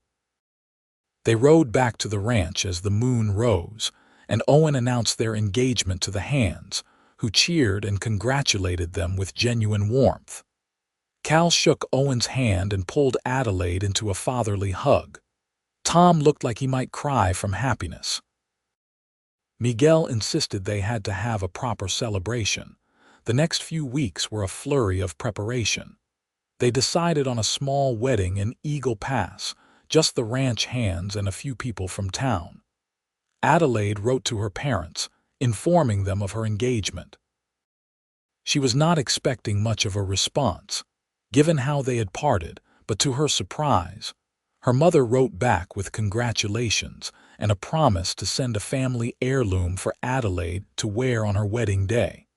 S1: They rode back to the ranch as the moon rose, and Owen announced their engagement to the hands, who cheered and congratulated them with genuine warmth. Cal shook Owen's hand and pulled Adelaide into a fatherly hug. Tom looked like he might cry from happiness. Miguel insisted they had to have a proper celebration. The next few weeks were a flurry of preparation. They decided on a small wedding in Eagle Pass, just the ranch hands and a few people from town. Adelaide wrote to her parents, informing them of her engagement. She was not expecting much of a response, given how they had parted, but to her surprise, her mother wrote back with congratulations and a promise to send a family heirloom for Adelaide to wear on her wedding day.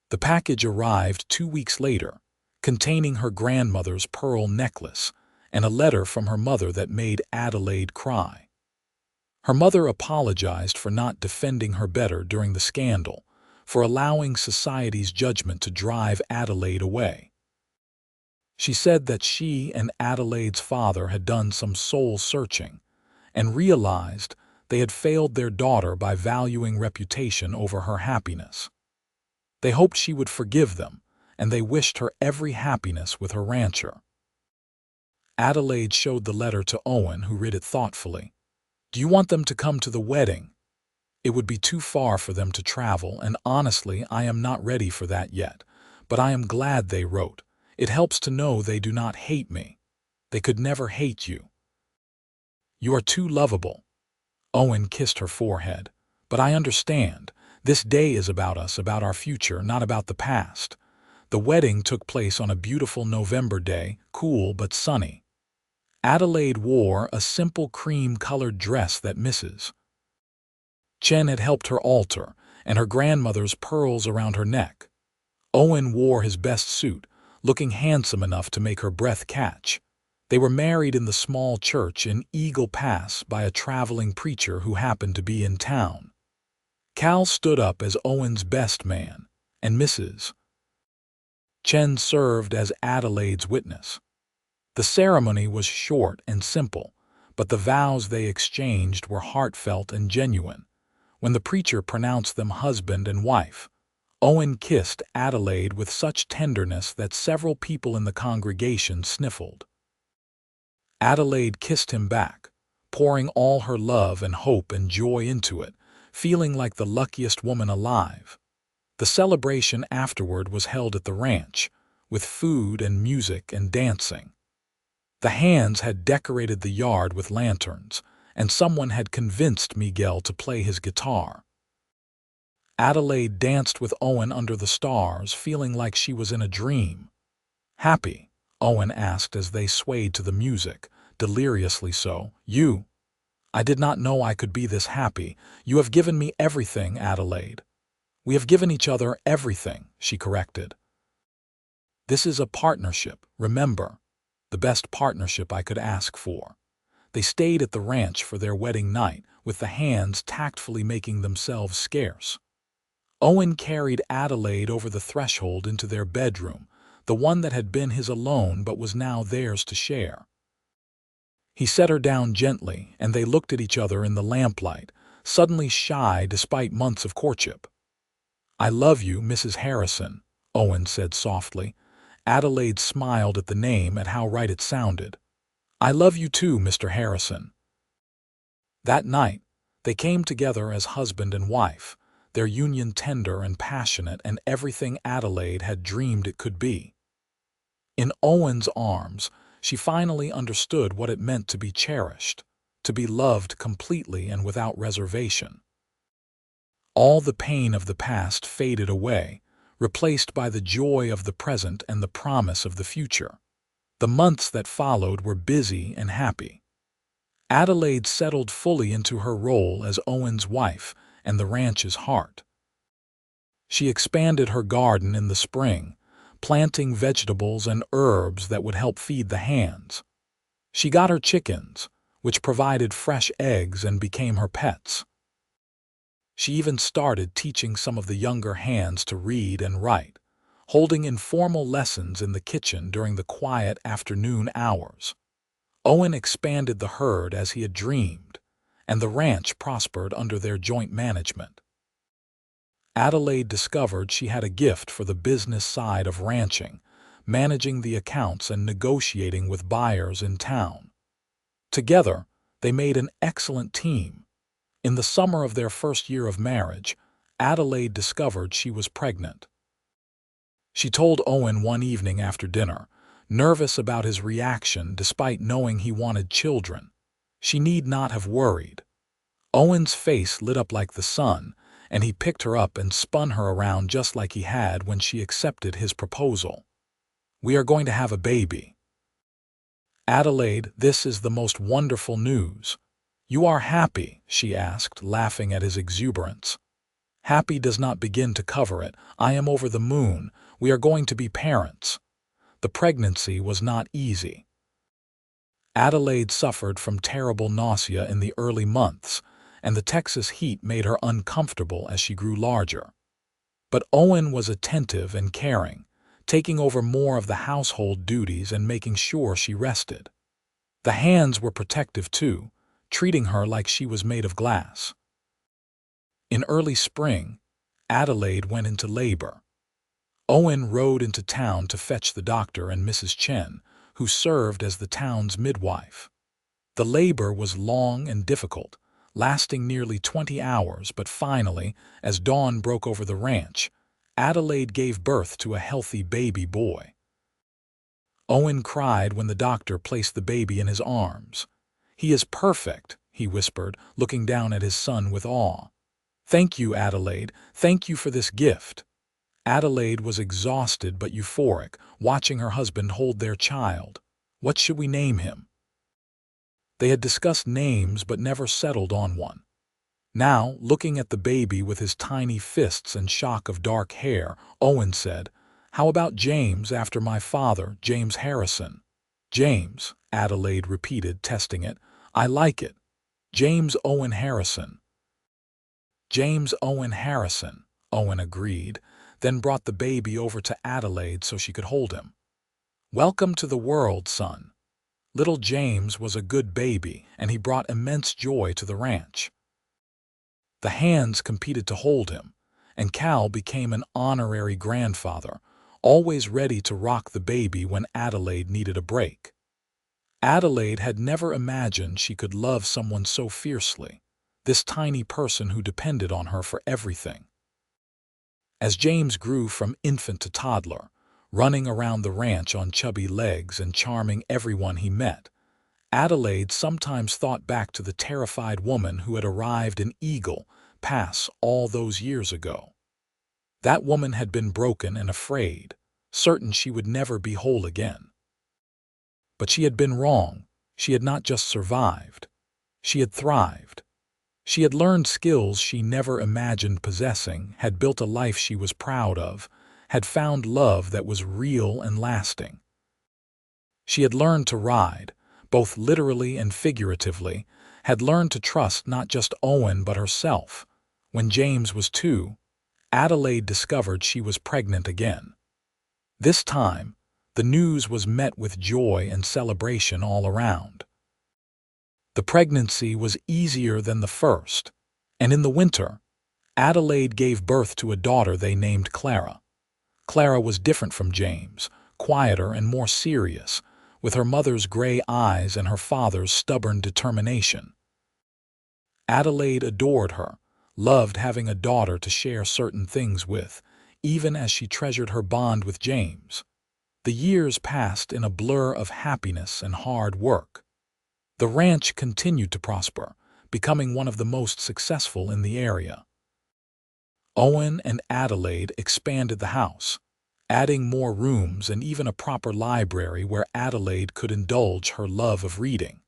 S1: The package arrived 2 weeks later, containing her grandmother's pearl necklace and a letter from her mother that made Adelaide cry. Her mother apologized for not defending her better during the scandal, for allowing society's judgment to drive Adelaide away. She said that she and Adelaide's father had done some soul-searching and realized they had failed their daughter by valuing reputation over her happiness. They hoped she would forgive them, and they wished her every happiness with her rancher. Adelaide showed the letter to Owen, who read it thoughtfully. "Do you want them to come to the wedding? It would be too far for them to travel, and honestly, I am not ready for that yet. But I am glad they wrote. It helps to know they do not hate me. They could never hate you. You are too lovable." Owen kissed her forehead. "But I understand. This day is about us, about our future, not about the past." The wedding took place on a beautiful November day, cool but sunny. Adelaide wore a simple cream-colored dress that Mrs. Chen had helped her alter, and her grandmother's pearls around her neck. Owen wore his best suit, looking handsome enough to make her breath catch. They were married in the small church in Eagle Pass by a traveling preacher who happened to be in town. Cal stood up as Owen's best man, and Mrs. Chen served as Adelaide's witness. The ceremony was short and simple, but the vows they exchanged were heartfelt and genuine. When the preacher pronounced them husband and wife, Owen kissed Adelaide with such tenderness that several people in the congregation sniffled. Adelaide kissed him back, pouring all her love and hope and joy into it, feeling like the luckiest woman alive. The celebration afterward was held at the ranch, with food and music and dancing. The hands had decorated the yard with lanterns, and someone had convinced Miguel to play his guitar. Adelaide danced with Owen under the stars, feeling like she was in a dream. "Happy?" Owen asked as they swayed to the music, deliriously so. "You? I did not know I could be this happy. You have given me everything, Adelaide." "We have given each other everything," she corrected. "This is a partnership, remember. The best partnership I could ask for." They stayed at the ranch for their wedding night, with the hands tactfully making themselves scarce. Owen carried Adelaide over the threshold into their bedroom, the one that had been his alone but was now theirs to share. He set her down gently, and they looked at each other in the lamplight, suddenly shy despite months of courtship. "I love you, Mrs. Harrison," Owen said softly. Adelaide smiled at the name, at how right it sounded. "I love you too, Mr. Harrison." That night, they came together as husband and wife, their union tender and passionate and everything Adelaide had dreamed it could be. In Owen's arms, she finally understood what it meant to be cherished, to be loved completely and without reservation. All the pain of the past faded away, replaced by the joy of the present and the promise of the future. The months that followed were busy and happy. Adelaide settled fully into her role as Owen's wife and the ranch's heart. She expanded her garden in the spring, planting vegetables and herbs that would help feed the hands. She got her chickens, which provided fresh eggs and became her pets. She even started teaching some of the younger hands to read and write, holding informal lessons in the kitchen during the quiet afternoon hours. Owen expanded the herd as he had dreamed, and the ranch prospered under their joint management. Adelaide discovered she had a gift for the business side of ranching, managing the accounts and negotiating with buyers in town. Together, they made an excellent team. In the summer of their first year of marriage, Adelaide discovered she was pregnant. She told Owen one evening after dinner, nervous about his reaction despite knowing he wanted children. She need not have worried. Owen's face lit up like the sun, and he picked her up and spun her around just like he had when she accepted his proposal. "We are going to have a baby." "Adelaide, this is the most wonderful news." "You are happy?" she asked, laughing at his exuberance. "Happy does not begin to cover it. I am over the moon. We are going to be parents." The pregnancy was not easy. Adelaide suffered from terrible nausea in the early months, and the Texas heat made her uncomfortable as she grew larger. But Owen was attentive and caring, taking over more of the household duties and making sure she rested. The hands were protective too, treating her like she was made of glass. In early spring, Adelaide went into labor. Owen rode into town to fetch the doctor and Mrs. Chen, who served as the town's midwife. The labor was long and difficult, lasting nearly 20 hours, but finally, as dawn broke over the ranch, Adelaide gave birth to a healthy baby boy. Owen cried when the doctor placed the baby in his arms. "He is perfect," he whispered, looking down at his son with awe. "Thank you, Adelaide. Thank you for this gift." Adelaide was exhausted but euphoric, watching her husband hold their child. "What should we name him?" They had discussed names but never settled on one. Now, looking at the baby with his tiny fists and shock of dark hair, Owen said, "How about James after my father, James Harrison?" "James," Adelaide repeated, testing it. "I like it. James Owen Harrison." "James Owen Harrison," Owen agreed, then brought the baby over to Adelaide so she could hold him. "Welcome to the world, son." Little James was a good baby, and he brought immense joy to the ranch. The hands competed to hold him, and Cal became an honorary grandfather, always ready to rock the baby when Adelaide needed a break. Adelaide had never imagined she could love someone so fiercely, this tiny person who depended on her for everything. As James grew from infant to toddler, running around the ranch on chubby legs and charming everyone he met, Adelaide sometimes thought back to the terrified woman who had arrived in Eagle Pass all those years ago. That woman had been broken and afraid, certain she would never be whole again. But she had been wrong. She had not just survived. She had thrived. She had learned skills she never imagined possessing, had built a life she was proud of, had found love that was real and lasting. She had learned to ride, both literally and figuratively, had learned to trust not just Owen but herself. When James was 2, Adelaide discovered she was pregnant again. This time, the news was met with joy and celebration all around. The pregnancy was easier than the first, and in the winter, Adelaide gave birth to a daughter they named Clara. Clara was different from James, quieter and more serious, with her mother's gray eyes and her father's stubborn determination. Adelaide adored her, loved having a daughter to share certain things with, even as she treasured her bond with James. The years passed in a blur of happiness and hard work. The ranch continued to prosper, becoming one of the most successful in the area. Owen and Adelaide expanded the house, adding more rooms and even a proper library where Adelaide could indulge her love of reading.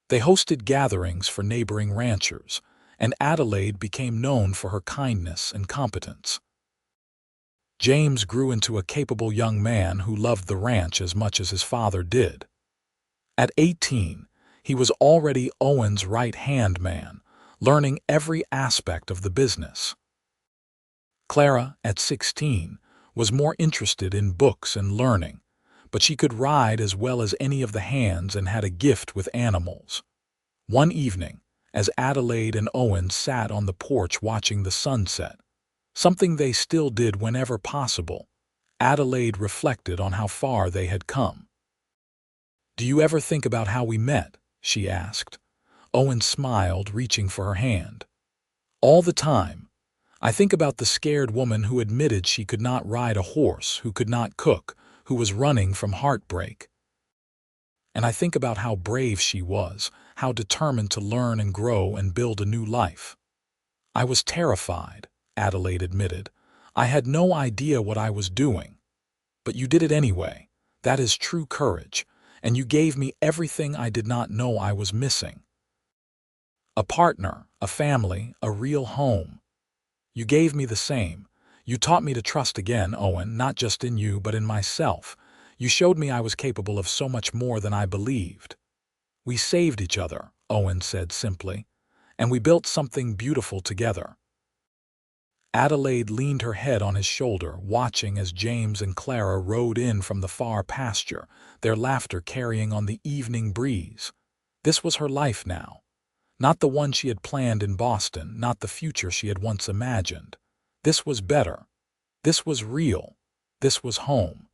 S1: They hosted gatherings for neighboring ranchers, and Adelaide became known for her kindness and competence. James grew into a capable young man who loved the ranch as much as his father did. At 18, he was already Owen's right-hand man, learning every aspect of the business. Clara, at 16, was more interested in books and learning, but she could ride as well as any of the hands and had a gift with animals. One evening, as Adelaide and Owen sat on the porch watching the sunset, something they still did whenever possible, Adelaide reflected on how far they had come. "Do you ever think about how we met?" she asked. Owen smiled, reaching for her hand. "All the time. I think about the scared woman who admitted she could not ride a horse, who could not cook, who was running from heartbreak. And I think about how brave she was, how determined to learn and grow and build a new life." "I was terrified," Adelaide admitted. "I had no idea what I was doing. But you did it anyway. That is true courage, and you gave me everything I did not know I was missing. A partner, a family, a real home. You gave me the same. You taught me to trust again, Owen, not just in you but in myself. You showed me I was capable of so much more than I believed." "We saved each other," Owen said simply, "and we built something beautiful together." Adelaide leaned her head on his shoulder, watching as James and Clara rode in from the far pasture, their laughter carrying on the evening breeze. This was her life now. Not the one she had planned in Boston, not the future she had once imagined. This was better. This was real. This was home.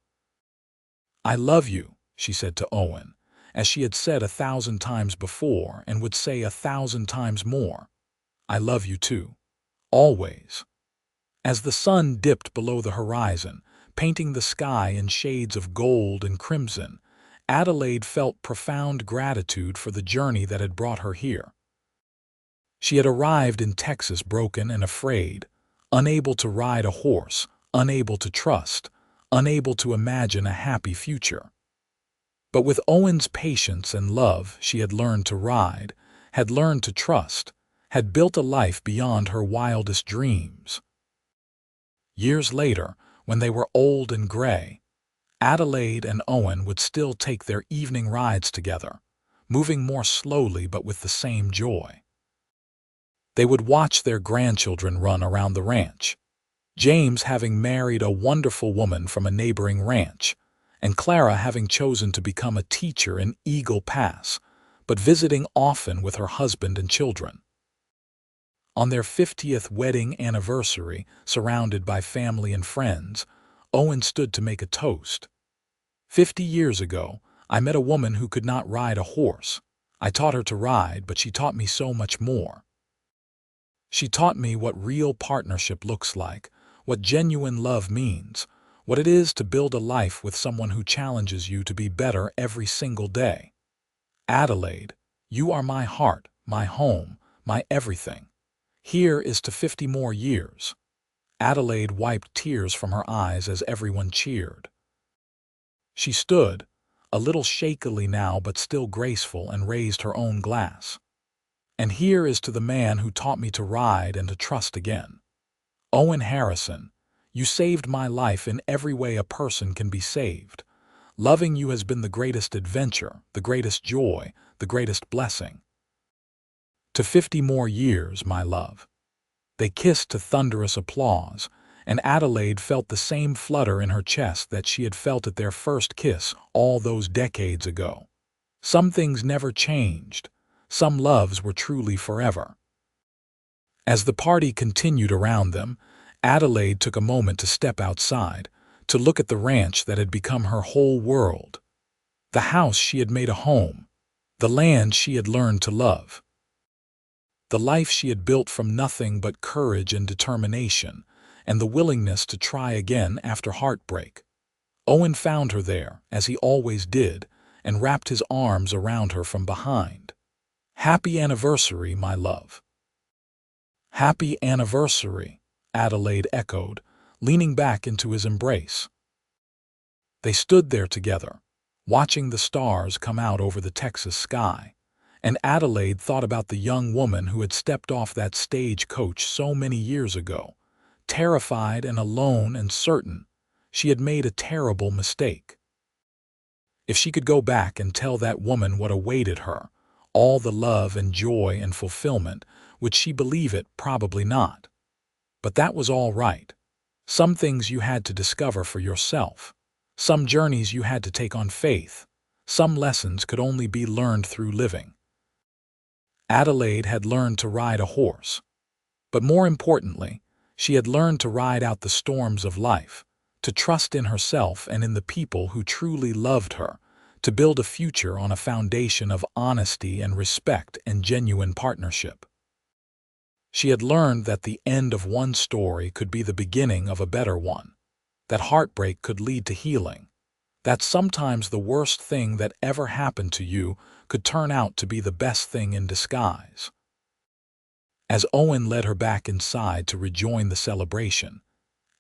S1: "I love you," she said to Owen, as she had said 1,000 times before and would say 1,000 times more. "I love you too. Always." As the sun dipped below the horizon, painting the sky in shades of gold and crimson, Adelaide felt profound gratitude for the journey that had brought her here. She had arrived in Texas broken and afraid, unable to ride a horse, unable to trust, unable to imagine a happy future. But with Owen's patience and love, she had learned to ride, had learned to trust, had built a life beyond her wildest dreams. Years later, when they were old and gray, Adelaide and Owen would still take their evening rides together, moving more slowly but with the same joy. They would watch their grandchildren run around the ranch, James having married a wonderful woman from a neighboring ranch, and Clara having chosen to become a teacher in Eagle Pass, but visiting often with her husband and children. On their 50th wedding anniversary, surrounded by family and friends, Owen stood to make a toast. 50 years ago, I met a woman who could not ride a horse. I taught her to ride, but she taught me so much more. She taught me what real partnership looks like, what genuine love means, what it is to build a life with someone who challenges you to be better every single day. Adelaide, you are my heart, my home, my everything. Here is to 50 more years. Adelaide wiped tears from her eyes as everyone cheered. She stood, a little shakily now but still graceful, and raised her own glass. And here is to the man who taught me to ride and to trust again. Owen Harrison, you saved my life in every way a person can be saved. Loving you has been the greatest adventure, the greatest joy, the greatest blessing. To 50 more years, my love. They kissed to thunderous applause, and Adelaide felt the same flutter in her chest that she had felt at their first kiss all those decades ago. Some things never changed. Some loves were truly forever. As the party continued around them, Adelaide took a moment to step outside, to look at the ranch that had become her whole world. The house she had made a home, the land she had learned to love. The life she had built from nothing but courage and determination, and the willingness to try again after heartbreak. Owen found her there, as he always did, and wrapped his arms around her from behind. Happy anniversary, my love. Happy anniversary, Adelaide echoed, leaning back into his embrace. They stood there together, watching the stars come out over the Texas sky, and Adelaide thought about the young woman who had stepped off that stagecoach so many years ago, terrified and alone and certain she had made a terrible mistake. If she could go back and tell that woman what awaited her, all the love and joy and fulfillment, would she believe it? Probably not. But that was all right. Some things you had to discover for yourself. Some journeys you had to take on faith. Some lessons could only be learned through living. Adelaide had learned to ride a horse. But more importantly, she had learned to ride out the storms of life, to trust in herself and in the people who truly loved her, to build a future on a foundation of honesty and respect and genuine partnership. She had learned that the end of one story could be the beginning of a better one, that heartbreak could lead to healing, that sometimes the worst thing that ever happened to you could turn out to be the best thing in disguise. As Owen led her back inside to rejoin the celebration,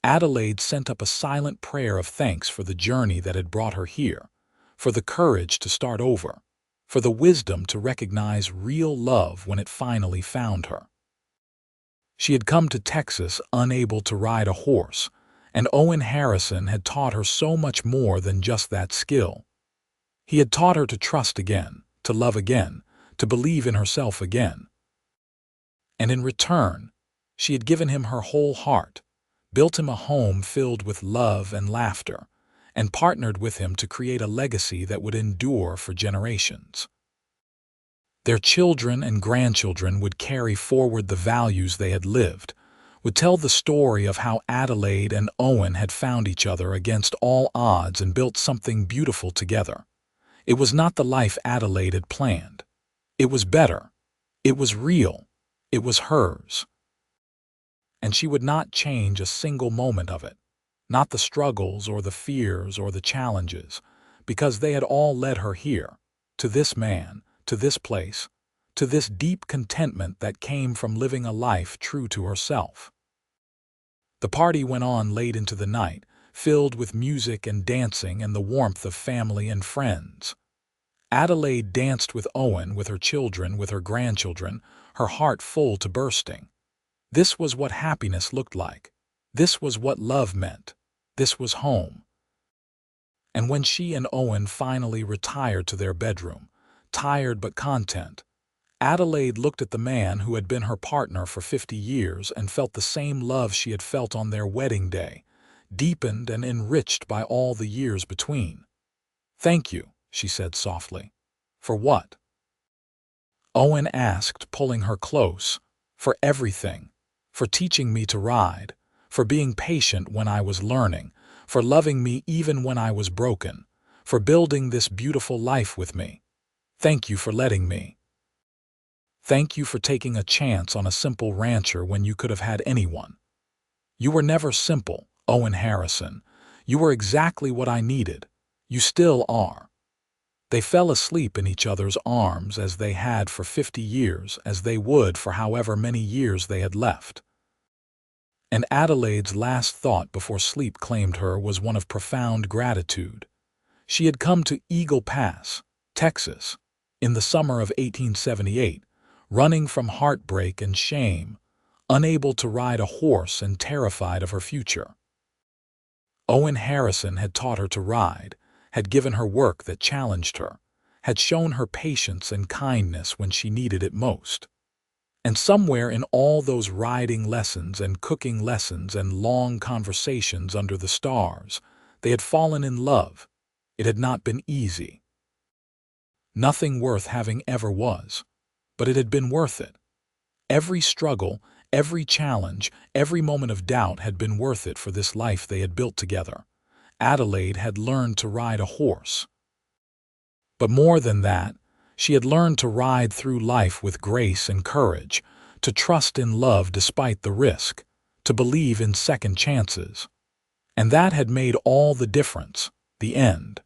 S1: Adelaide sent up a silent prayer of thanks for the journey that had brought her here, for the courage to start over, for the wisdom to recognize real love when it finally found her. She had come to Texas unable to ride a horse, and Owen Harrison had taught her so much more than just that skill. He had taught her to trust again, to love again, to believe in herself again. And in return, she had given him her whole heart, built him a home filled with love and laughter, and partnered with him to create a legacy that would endure for generations. Their children and grandchildren would carry forward the values they had lived, would tell the story of how Adelaide and Owen had found each other against all odds and built something beautiful together. It was not the life Adelaide had planned. It was better. It was real. It was hers. And she would not change a single moment of it, not the struggles or the fears or the challenges, because they had all led her here, to this man, to this place, to this deep contentment that came from living a life true to herself. The party went on late into the night, filled with music and dancing and the warmth of family and friends. Adelaide danced with Owen, with her children, with her grandchildren, her heart full to bursting. This was what happiness looked like. This was what love meant. This was home. And when she and Owen finally retired to their bedroom, tired but content, Adelaide looked at the man who had been her partner for 50 years and felt the same love she had felt on their wedding day, deepened and enriched by all the years between. "Thank you," she said softly. "For what?" Owen asked, pulling her close. "For everything. For teaching me to ride. For being patient when I was learning. For loving me even when I was broken. For building this beautiful life with me. Thank you for letting me. Thank you for taking a chance on a simple rancher when you could have had anyone. You were never simple, Owen Harrison. You were exactly what I needed. You still are." They fell asleep in each other's arms as they had for 50 years, as they would for however many years they had left. And Adelaide's last thought before sleep claimed her was one of profound gratitude. She had come to Eagle Pass, Texas, in the summer of 1878, running from heartbreak and shame, unable to ride a horse and terrified of her future. Owen Harrison had taught her to ride, had given her work that challenged her, had shown her patience and kindness when she needed it most. And somewhere in all those riding lessons and cooking lessons and long conversations under the stars, they had fallen in love. It had not been easy. Nothing worth having ever was, but it had been worth it. Every struggle, every challenge, every moment of doubt had been worth it for this life they had built together. Adelaide had learned to ride a horse. But more than that, she had learned to ride through life with grace and courage, to trust in love despite the risk, to believe in second chances. And that had made all the difference. The end.